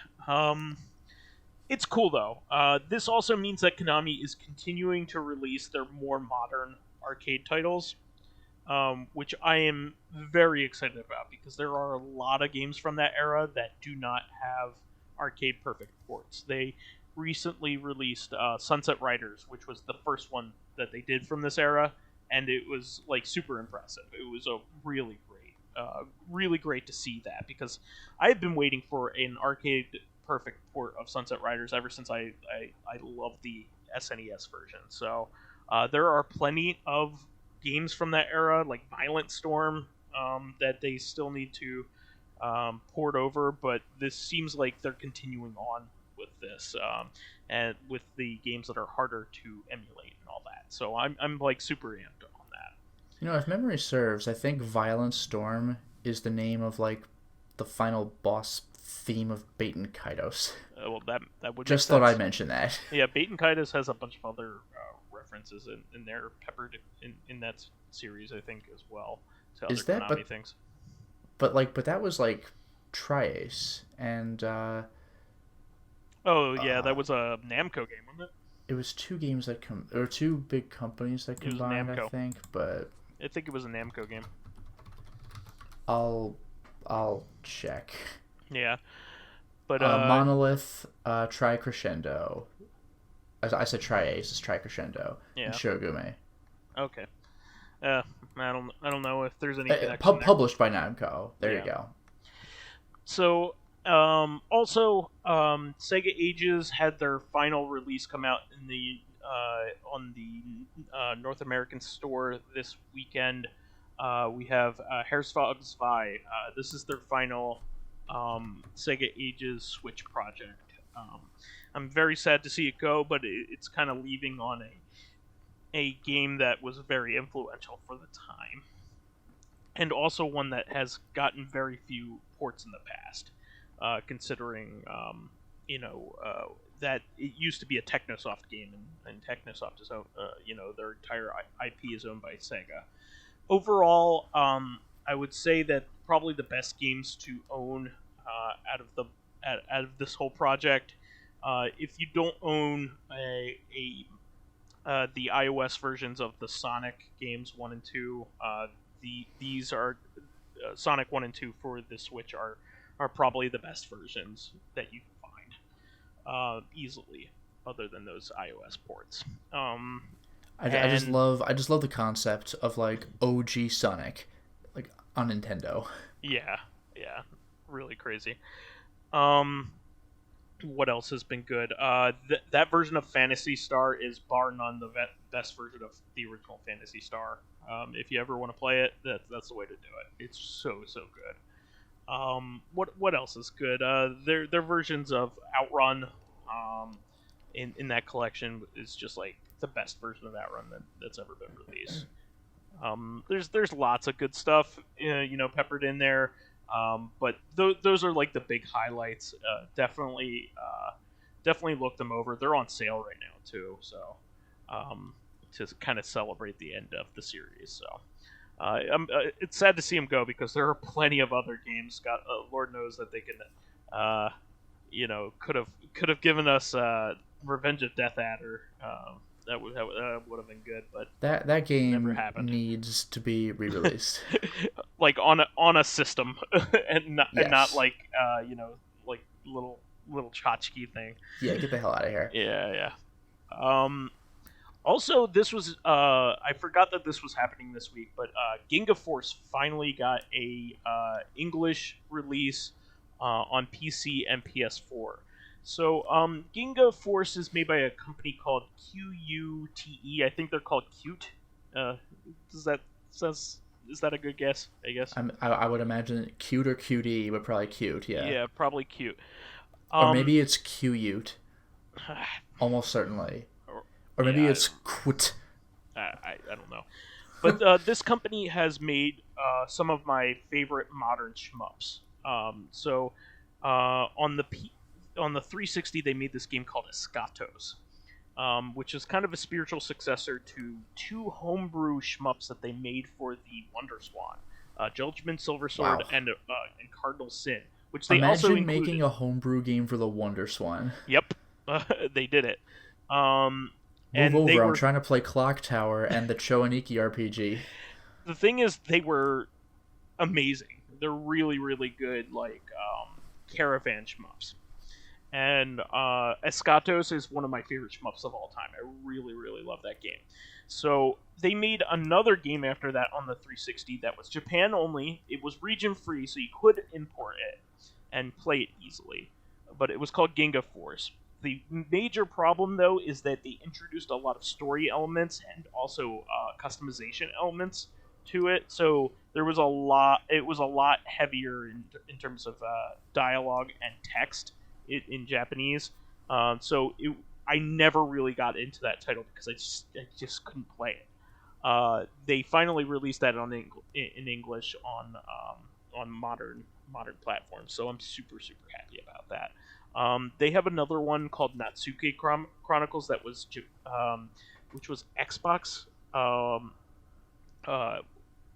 It's cool though. This also means that Konami is continuing to release their more modern arcade titles. Which I am very excited about because there are a lot of games from that era that do not have arcade perfect ports. They recently released Sunset Riders, which was the first one that they did from this era, and it was like super impressive. It was a really great to see that because I have been waiting for an arcade perfect port of Sunset Riders ever since I loved the SNES version. So there are plenty of games from that era, like Violent Storm, that they still need to port over, but this seems like they're continuing on with this, and with the games that are harder to emulate and all that. So I'm like super amped on that. You know, if memory serves, I think Violent Storm is the name of, like, the final boss theme of Baten Kaitos. Well, that would just thought I'd mention that. Yeah, Baten Kaitos has a bunch of other references in there peppered in that series, I think, as well. To is other that Konami things. But that was like Tri-Ace and that was a Namco game, wasn't it? It was two games or two big companies that combined, I think, but I think it was a Namco game. I'll check. Yeah. But Monolith, Tri-Crescendo. I said Tri-Ace, it's Tri-Crescendo. Yeah. And Shogume. Okay. I don't know if there's any connection published by Namco. There you go. So, also, Sega Ages had their final release come out in the on the North American store this weekend. We have Herzog Zwei. This is their final Sega Ages Switch project. I'm very sad to see it go, but it's kind of leaving on a game that was very influential for the time, and also one that has gotten very few ports in the past, considering that it used to be a Technosoft game, and Technosoft is their entire IP is owned by Sega. Overall, I would say that probably the best games to own out of this whole project. If you don't own the iOS versions of the Sonic games 1 and 2, these are Sonic 1 and 2 for the Switch are probably the best versions that you can find easily, other than those iOS ports. I just love the concept of like OG Sonic, like on Nintendo. Yeah, really crazy. What else has been good? That version of Phantasy Star is bar none the best version of the original Phantasy Star. If you ever want to play it, that's the way to do it. It's so good. What else is good? Their versions of Outrun in that collection is just like the best version of Outrun that's ever been released. There's lots of good stuff, peppered in there. But those are like the big highlights. Definitely look them over. They're on sale right now too, so to kind of celebrate the end of the series. So it's sad to see them go because there are plenty of other games. Lord knows that they can, could have given us Revenge of Death Adder. That would have been good, but that game needs to be re-released, like on a system, and not like like little tchotchke thing. Yeah, get the hell out of here. Yeah. Also, this was I forgot that this was happening this week, but Ginga Force finally got a English release on PC and PS4. So, Ginga Force is made by a company called QUTE. I think they're called Cute. Is that a good guess? I guess. I would imagine Cute or QD, but probably Cute. Yeah. Yeah, probably Cute. Or maybe it's Qute. Almost certainly. Or maybe it's Quit. I don't know. But this company has made some of my favorite modern shmups. On the 360, they made this game called Escatos, which is kind of a spiritual successor to two homebrew shmups that they made for the Wonder Swan, Judgment Silver Sword and Cardinal Sin, which they also included. Imagine making a homebrew game for the Wonder Swan. Yep, they did it. Move over, I'm trying to play Clock Tower and the Choaniki RPG. The thing is, they were amazing. They're really, really good, like, caravan shmups. And Escatos is one of my favorite shmups of all time. I really, really love that game. So they made another game after that on the 360 that was Japan only. It was region free, so you could import it and play it easily. But it was called Ginga Force. The major problem, though, is that they introduced a lot of story elements and also customization elements to it. So there was a lot. It was a lot heavier in terms of dialogue and text in Japanese. I never really got into that title because I just couldn't play it. They finally released that in English on modern platforms, so I'm super happy about that. They have another one called Natsuke Chronicles that was which was Xbox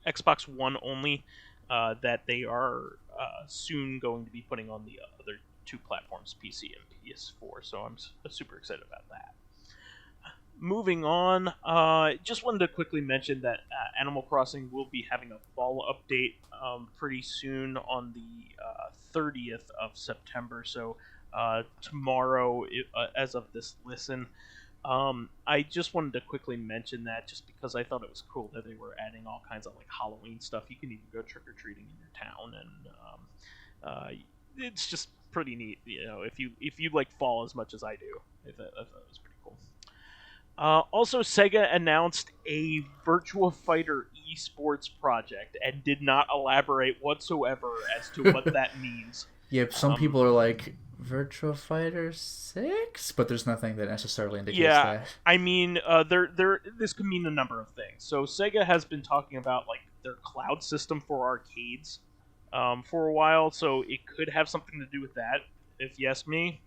Xbox One only, that they are soon going to be putting on the other two platforms, PC and PS4. So I'm super excited about that. Moving on, just wanted to quickly mention that Animal Crossing will be having a fall update pretty soon on the 30th of September. So tomorrow, as of this listen. I just wanted to quickly mention that just because I thought it was cool that they were adding all kinds of like Halloween stuff. You can even go trick-or-treating in your town, and it's just pretty neat. If you like fall as much as I do, I thought it was pretty cool. Also, Sega announced a Virtua Fighter esports project and did not elaborate whatsoever as to what that means. Yep, some people are like, Virtua Fighter 6? But there's nothing that necessarily indicates that. I mean, this could mean a number of things. So Sega has been talking about like their cloud system for arcades for a while, so it could have something to do with that, if you ask me.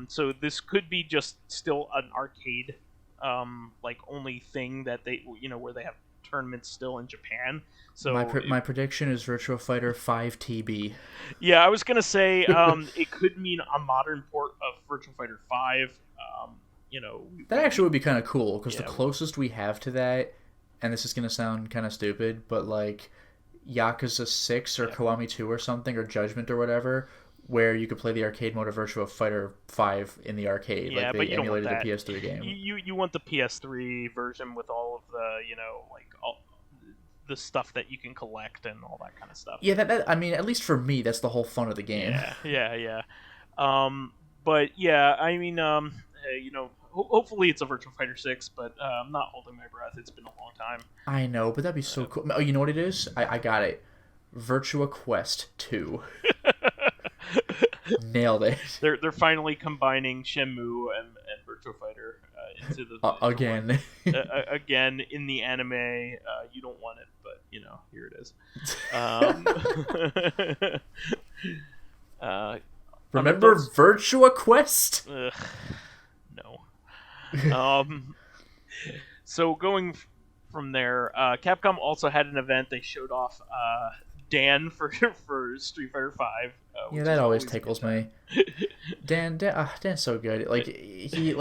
So this could be just still an arcade, like only thing that they, where they have tournaments still in Japan. So my prediction is Virtua Fighter 5 TB. Yeah, I was gonna say it could mean a modern port of Virtua Fighter 5. That actually would be kind of cool, because the closest we have to that, and this is gonna sound kind of stupid, but like Yakuza 6 or Kiwami 2 or something, or Judgment or whatever, where you could play the arcade mode of Virtua Fighter 5 in the arcade. Yeah, like they emulated the PS3 game. You want the PS3 version with all of the, like all the stuff that you can collect and all that kind of stuff. Yeah, that I mean, at least for me, that's the whole fun of the game. Yeah. But yeah, I mean, hopefully it's a Virtua Fighter 6, but I'm not holding my breath. It's been a long time. I know, but that'd be so cool. Oh, you know what it is? I got it. Virtua Quest 2. Nailed it. They're finally combining Shenmue and Virtua Fighter into the again. Again in the anime. You don't want it, but here it is. Remember Virtua Quest? No. So going from there, Capcom also had an event. They showed off Dan for Street Fighter 5. Yeah, that always tickles me. Dan's so good. Like he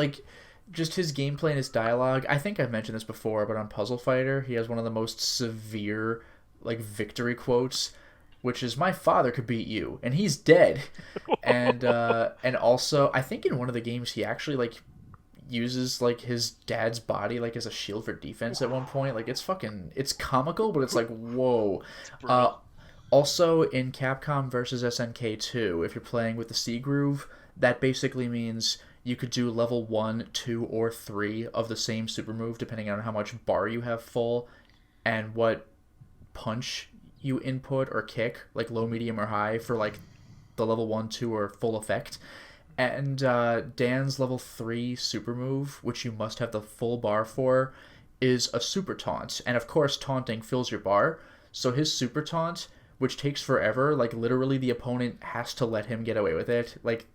just his gameplay and his dialogue. I think I've mentioned this before, but on Puzzle Fighter, he has one of the most severe like victory quotes, which is "My father could beat you, and he's dead." and also, I think in one of the games he actually like uses like his dad's body like as a shield for defense at one point. Like it's comical, but it's like whoa. Also, in Capcom versus SNK 2, if you're playing with the C groove, that basically means you could do level 1, 2, or 3 of the same super move depending on how much bar you have full and what punch you input or kick, like low, medium, or high for like the level 1, 2, or full effect. And Dan's level 3 super move, which you must have the full bar for, is a super taunt. And of course, taunting fills your bar. So his super taunt, which takes forever, like literally the opponent has to let him get away with it. Like,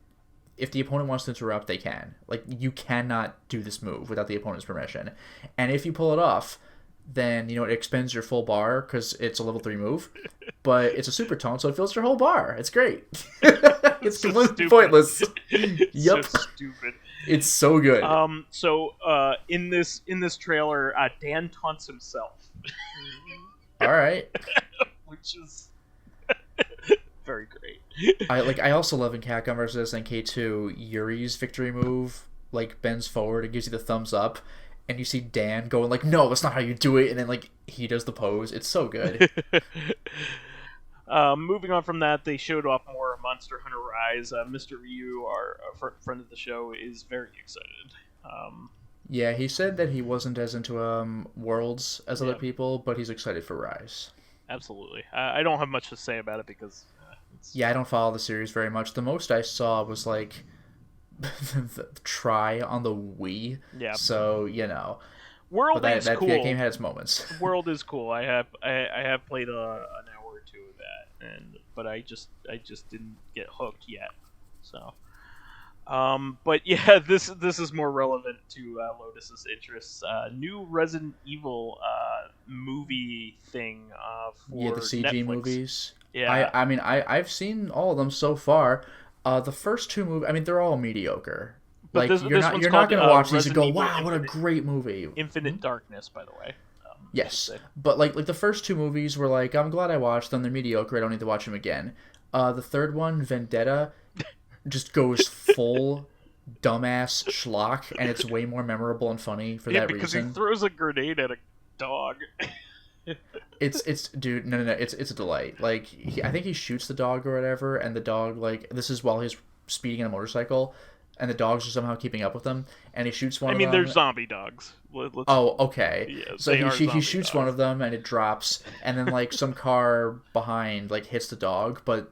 if the opponent wants to interrupt, they can. Like, you cannot do this move without the opponent's permission. And if you pull it off, then, it expends your full bar because it's a level 3 move. But it's a super taunt, so it fills your whole bar. It's great. It's so completely pointless. Yep. So stupid. It's so good. In this trailer, Dan taunts himself. All right. Which is very great. I also love in Capcom vs SNK 2, Yuri's victory move like bends forward and gives you the thumbs up, and you see Dan going like, "No, that's not how you do it," and then like he does the pose. It's so good. Moving on from that, they showed off more Monster Hunter Rise. Mr. Ryu, our friend of the show, is very excited. Yeah, he said that he wasn't as into Worlds as other people, but he's excited for Rise. Absolutely. I don't have much to say about it because... I don't follow the series very much. The most I saw was, like, the Try on the Wii. Yeah. So, World is cool. That game had its moments. World is cool. I have played an hour or two of that, but I just didn't get hooked yet. So... but yeah, this is more relevant to Lotus's interests. New Resident Evil movie thing for the CG Netflix. movies. Yeah, I mean I've seen all of them so far. The first two movies, I mean, they're all mediocre. But like you're not gonna watch these and go, "Wow, what a great movie!" Infinite Darkness, by the way. Yes, but like the first two movies were like, I'm glad I watched them. They're mediocre. I don't need to watch them again. The third one, Vendetta, just goes full dumbass schlock, and it's way more memorable and funny for that reason. Yeah, because he throws a grenade at a dog. It's dude, no, it's a delight. Like I think he shoots the dog or whatever, and the dog, like, this is while he's speeding on a motorcycle, and the dogs are somehow keeping up with him, and he shoots one of them. I mean, they're zombie dogs. Oh, okay. Yeah, so he shoots one of them, and it drops, and then like some car behind like hits the dog, but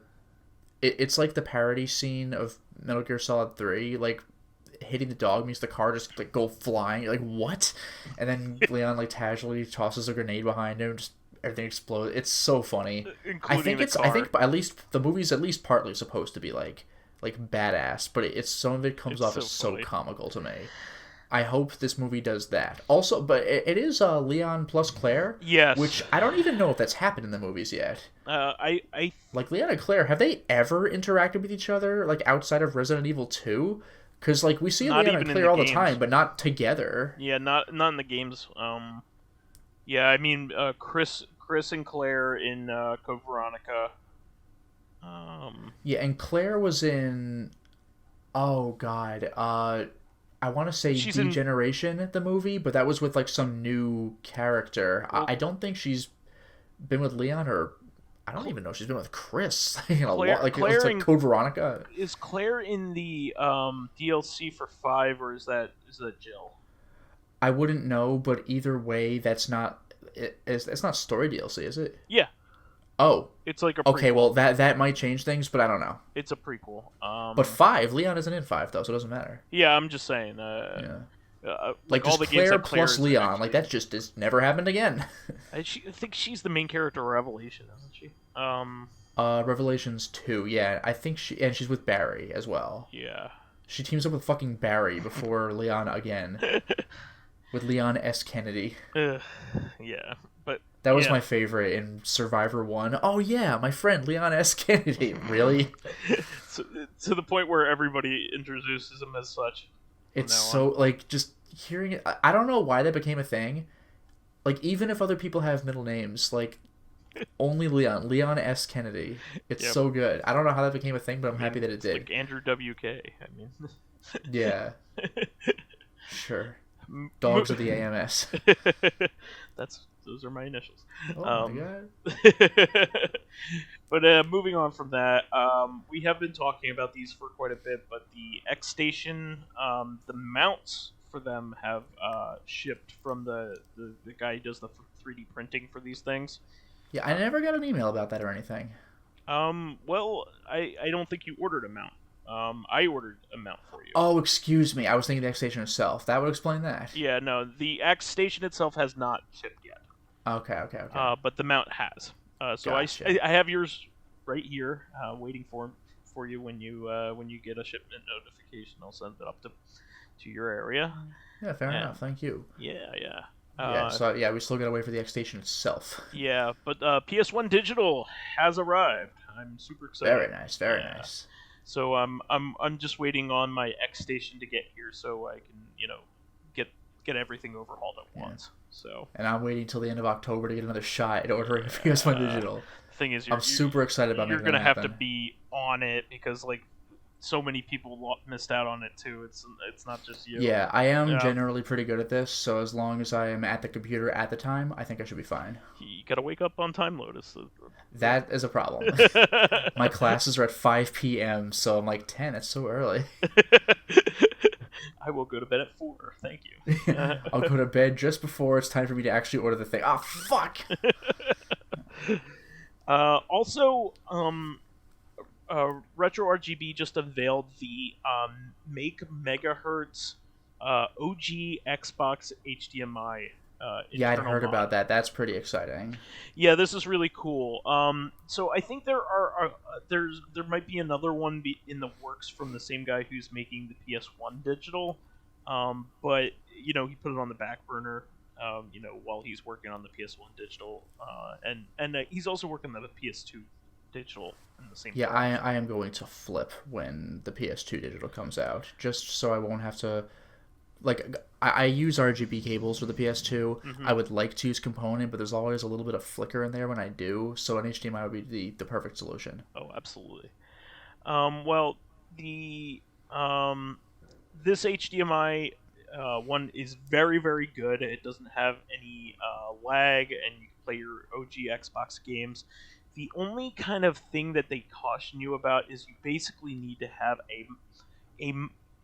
it's like the parody scene of Metal Gear Solid 3, like hitting the dog means the car just like go flying. You're like, what? And then Leon like casually tosses a grenade behind him, just everything explodes. It's so funny. I think at least the movie's at least partly supposed to be like like badass, but it's some of it comes off as so comical to me. I hope this movie does that. Also, but it is Leon plus Claire. Yes. Which I don't even know if that's happened in the movies yet. Like Leon and Claire, have they ever interacted with each other, like, outside of Resident Evil 2? Because, like, we see Leon and Claire all the time, but not together. Yeah, not in the games. Yeah, I mean, Chris and Claire in Code Veronica. Yeah, and Claire was in... Oh, God. I want to say Degeneration, the movie, but that was with, like, some new character. Well, I don't think she's been with Leon, or I don't even know if she's been with Chris. Claire it's like Code Veronica. Is Claire in the DLC for 5, or is that Jill? I wouldn't know, but either way, it's not story DLC, is it? Yeah. Oh. It's like a prequel. Okay, well, that might change things, but I don't know. It's a prequel. But 5, Leon isn't in 5, though, so it doesn't matter. Yeah, I'm just saying. Like all the Claire games plus Leon, like that just never happened again. I think she's the main character of Revelation, isn't she? Revelations 2, yeah. I think she's with Barry as well. Yeah. She teams up with fucking Barry before Leon again. With Leon S. Kennedy. Yeah, but... That was my favorite in Survivor 1. Oh yeah, my friend Leon S. Kennedy. Really? To the point where everybody introduces him as such. It's so, like, just hearing it... I don't know why that became a thing. Like, even if other people have middle names, like, only Leon S. Kennedy. It's so good. I don't know how that became a thing, but I'm happy that it did. Like Andrew W.K., I mean... Yeah. Sure. Dogs of the AMS. Those are my initials. Oh my god. But moving on from that, we have been talking about these for quite a bit, but the xStation, the mounts for them have shipped from the guy who does the 3D printing for these things. Yeah, I never got an email about that or anything. Well, I don't think you ordered a mount. I ordered a mount for you. Oh, excuse me. I was thinking the xStation itself. That would explain that. Yeah, no, the xStation itself has not shipped yet. Okay. But the mount has. So gotcha. I have yours right here, waiting for you when you get a shipment notification. I'll send it up to your area. Yeah, fair enough. Thank you. Yeah. So we still gotta wait for the xStation itself. Yeah, but PS1 Digital has arrived. I'm super excited. Very nice. So I'm just waiting on my xStation to get here so I can get everything overhauled at once. So. And I'm waiting till the end of October to get another shot at ordering a PS1 Digital. Thing is, I'm super excited about you're making that gonna have happen. to be on it because like so many people missed out on it too. It's not just you. Yeah, I am generally pretty good at this, so as long as I am at the computer at the time, I think I should be fine. You gotta wake up on time, Lotus. That is a problem. My classes are at 5 p.m., so I'm like, 10, that's so early. I will go to bed at 4, thank you. I'll go to bed just before it's time for me to actually order the thing. Oh, fuck! Also, Retro RGB just unveiled the Make Megahertz OG Xbox HDMI. Yeah, I'd heard about that. That's pretty exciting. Yeah, this is really cool. So I think there might be another one in the works from the same guy who's making the PS1 digital. But he put it on the back burner. While he's working on the PS1 digital, and he's also working on the PS2 digital in the same. Yeah, I am going to flip when the PS2 digital comes out, just so I won't have to. Like, I use RGB cables for the PS2. Mm-hmm. I would like to use component, but there's always a little bit of flicker in there when I do, so an HDMI would be the perfect solution. Oh, absolutely. Well, this HDMI one is very, very good. It doesn't have any lag, and you can play your OG Xbox games. The only kind of thing that they caution you about is you basically need to have a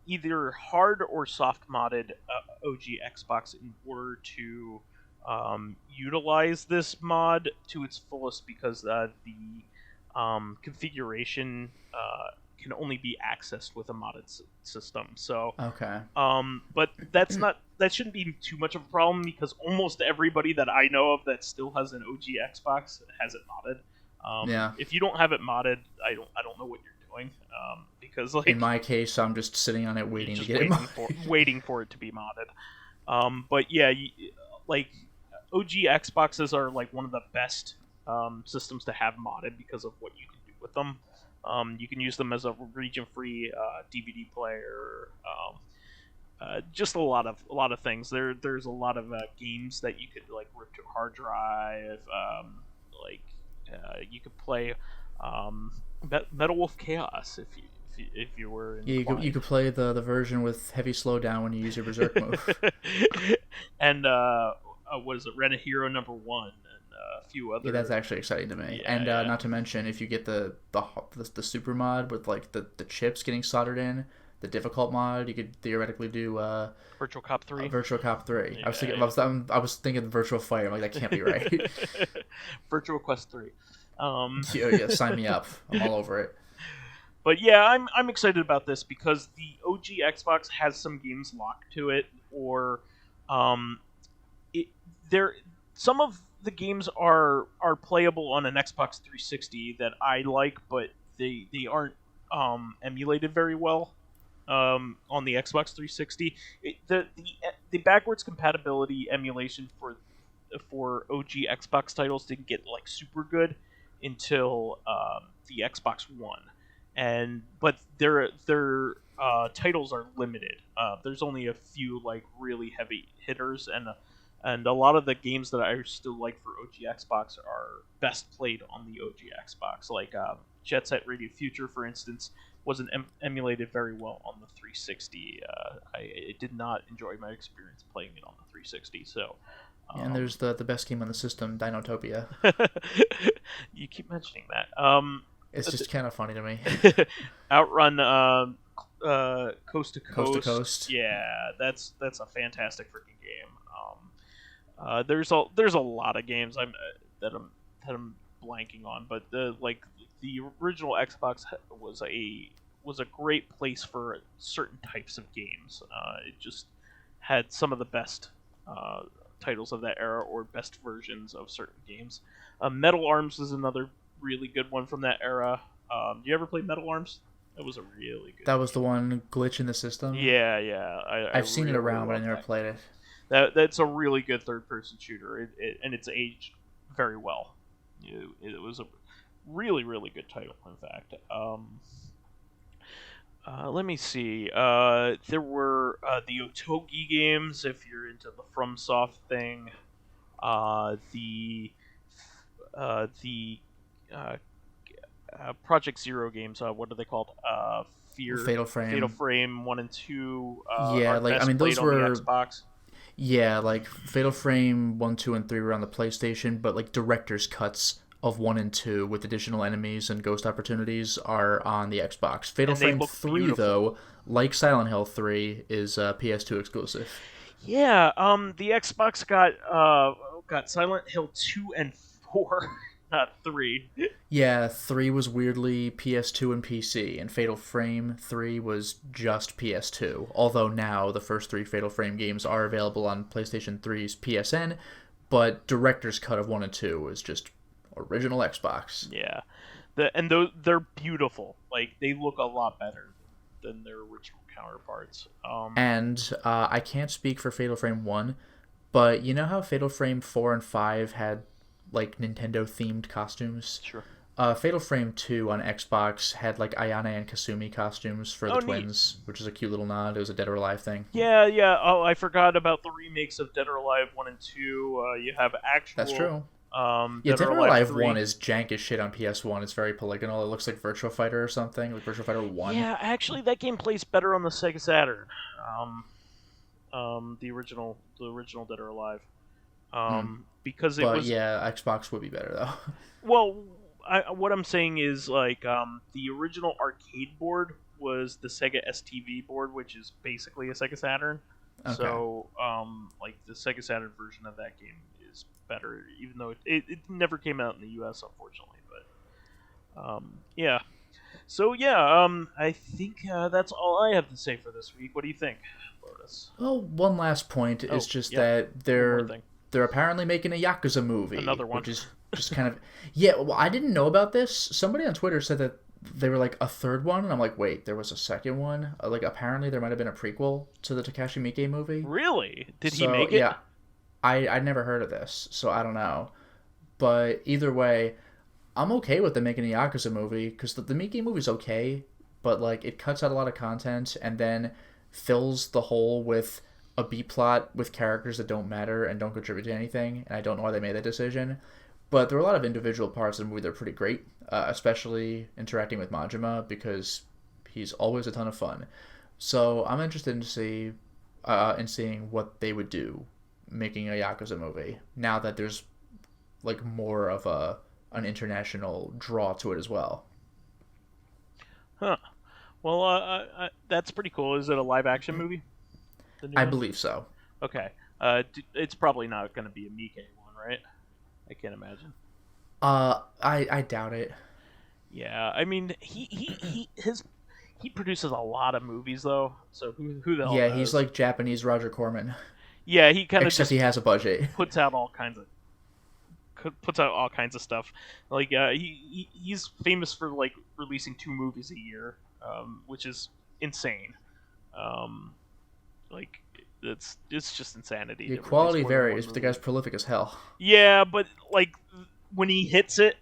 either hard or soft modded OG Xbox in order to utilize this mod to its fullest, because the configuration can only be accessed with a modded system. So okay. But that shouldn't be too much of a problem, because almost everybody that I know of that still has an OG Xbox has it modded. Yeah. If you don't have it modded, I don't know what you're annoying. Because like in my case, I'm just sitting on it waiting to get it modded. Waiting for it to be modded. But yeah, like OG Xboxes are like one of the best systems to have modded because of what you can do with them. You can use them as a region-free DVD player. Just a lot of things. There's a lot of games that you could like rip to a hard drive. You could play Metal Wolf Chaos if you were inclined. You could play the version with heavy slowdown when you use your Berserk move. And what is it? Rent a Hero #1 and a few other. Yeah, that's actually exciting to me. Yeah, and not to mention, if you get the super mod with like the chips getting soldered in, the difficult mod, you could theoretically do Virtual Cop 3. Virtual Cop 3. Yeah, I was thinking Virtual Fighter. I'm like, that can't be right. Virtual Quest 3. Yeah, sign me up. I'm all over it. But yeah, I'm excited about this because the OG Xbox has some games locked to it, or some of the games are playable on an Xbox 360 that I like, but they aren't emulated very well on the Xbox 360. The backwards compatibility emulation for OG Xbox titles didn't get like super good until the Xbox One. But their titles are limited. There's only a few like really heavy hitters, and a lot of the games that I still like for OG Xbox are best played on the OG Xbox. Like Jet Set Radio Future, for instance, wasn't emulated very well on the 360. I did not enjoy my experience playing it on the 360. So. And there's the best game on the system, Dinotopia. You keep mentioning that. It's just kind of funny to me. Outrun Coast to Coast. Coast to Coast. Yeah, that's a fantastic freaking game. There's a lot of games that I'm blanking on, but the original Xbox was a great place for certain types of games. It just had some of the best titles of that era, or best versions of certain games. Metal Arms is another really good one from that era. Do you ever play Metal Arms? That was a really good That was the one glitch in the system? Yeah. I've seen it around, but I never played it. That's a really good third-person shooter, and it's aged very well. It was a really, really good title, in fact. Let me see. There were the Otogi games, if you're into the FromSoft thing. The Project Zero games. What are they called? Fatal Frame 1 and 2. Yeah, like I mean, those were on the Xbox. Yeah, like Fatal Frame 1, 2, and 3 were on the PlayStation, but like director's cuts of 1 and 2 with additional enemies and ghost opportunities are on the Xbox. Fatal Frame 3, beautiful. Though, like Silent Hill 3, is PS2 exclusive. Yeah, the Xbox got Silent Hill 2 and 4, not 3. Yeah, 3 was weirdly PS2 and PC, and Fatal Frame 3 was just PS2. Although now the first 3 Fatal Frame games are available on PlayStation 3's PSN, but director's cut of 1 and 2 is just original Xbox. Yeah, they're beautiful. Like, they look a lot better than their original counterparts. And I can't speak for Fatal Frame 1, but you know how Fatal Frame 4 and 5 had like Nintendo themed costumes? Sure. Fatal Frame 2 on Xbox had like Ayane and Kasumi costumes for the twins, which is a cute little nod. It was a Dead or Alive thing. Yeah. Oh, I forgot about the remakes of Dead or Alive 1 and 2. You have actual. That's true. Dead or Alive 1 is jank as shit on PS1. It's very polygonal. It looks like Virtua Fighter or something, like Virtua Fighter 1. Yeah, actually, that game plays better on the Sega Saturn. The original Dead or Alive. Because it was. Yeah, Xbox would be better though. Well, what I'm saying is like the original arcade board was the Sega STV board, which is basically a Sega Saturn. Okay. So, like the Sega Saturn version of that game is better, even though it never came out in the U.S. unfortunately. But yeah. So yeah, I think that's all I have to say for this week. What do you think, Lotus? Well, one last point is just that they're apparently making a Yakuza movie. Another one. Which is just kind of... Yeah, well, I didn't know about this. Somebody on Twitter said that they were like a third one, and I'm like, wait, there was a second one? Like, apparently there might have been a prequel to the Takashi Miike movie. Really? Did he make it? Yeah, I never heard of this, so I don't know. But either way, I'm okay with them making a Yakuza movie, because the Miike movie's okay, but like it cuts out a lot of content and then fills the hole with a B-plot with characters that don't matter and don't contribute to anything, and I don't know why they made that decision. But there are a lot of individual parts of the movie that are pretty great, especially interacting with Majima, because he's always a ton of fun. So I'm interested in seeing what they would do making a Yakuza movie, now that there's like more of an international draw to it as well. Huh. Well, that's pretty cool. Is it a live-action movie? I believe so. Okay. It's probably not going to be a Miike one, right? I can't imagine. I doubt it. Yeah, I mean, he produces a lot of movies though. So who the hell knows? He's like Japanese Roger Corman. Yeah, he kind of except he has a budget. Puts out all kinds of stuff. Like he's famous for like releasing 2 movies a year, which is insane. Like it's just insanity. The quality varies, but the guy's prolific as hell. Yeah, but like when he hits it,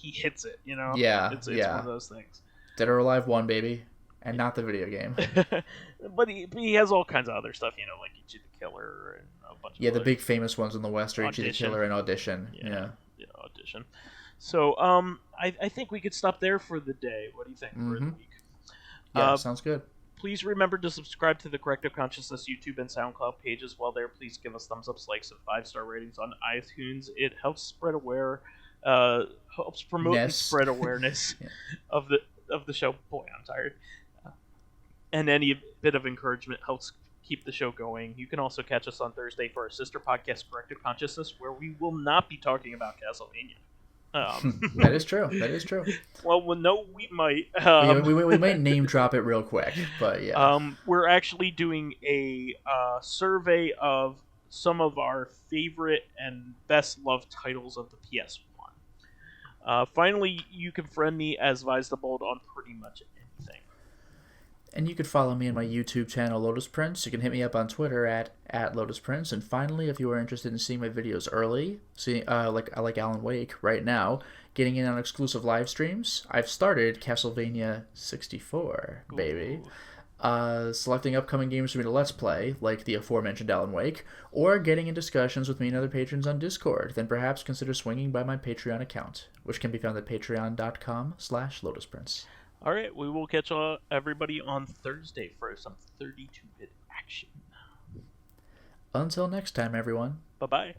you know? Yeah, it's one of those things. Dead or Alive 1, baby, and not the video game. But he has all kinds of other stuff, you know, like Ichi the Killer and a bunch of the big famous ones in the West are Ichi the Killer and Audition. Yeah, Audition. So I think we could stop there for the day. What do you think for the week? Yeah, sounds good. Please remember to subscribe to the Corrective Consciousness YouTube and SoundCloud pages. While there, please give us thumbs ups, likes, and 5-star ratings on iTunes. It helps spread helps promote and spread awareness of the show. Boy, I'm tired. And any bit of encouragement helps keep the show going. You can also catch us on Thursday for our sister podcast, Corrective Consciousness, where we will not be talking about Castlevania. That is true. Well, no, we might. We might name drop it real quick, but yeah. We're actually doing a survey of some of our favorite and best loved titles of the PS1. Finally, you can friend me as vysethebold on pretty much anything. And you can follow me on my YouTube channel, Lotus Prince. You can hit me up on Twitter at Lotus Prince. And finally, if you are interested in seeing my videos early, like Alan Wake right now, getting in on exclusive live streams, I've started Castlevania 64, baby. Selecting upcoming games for me to Let's Play, like the aforementioned Alan Wake, or getting in discussions with me and other patrons on Discord, then perhaps consider swinging by my Patreon account, which can be found at patreon.com/LotusPrince. All right, we will catch everybody on Thursday for some 32-bit action. Until next time, everyone. Bye-bye.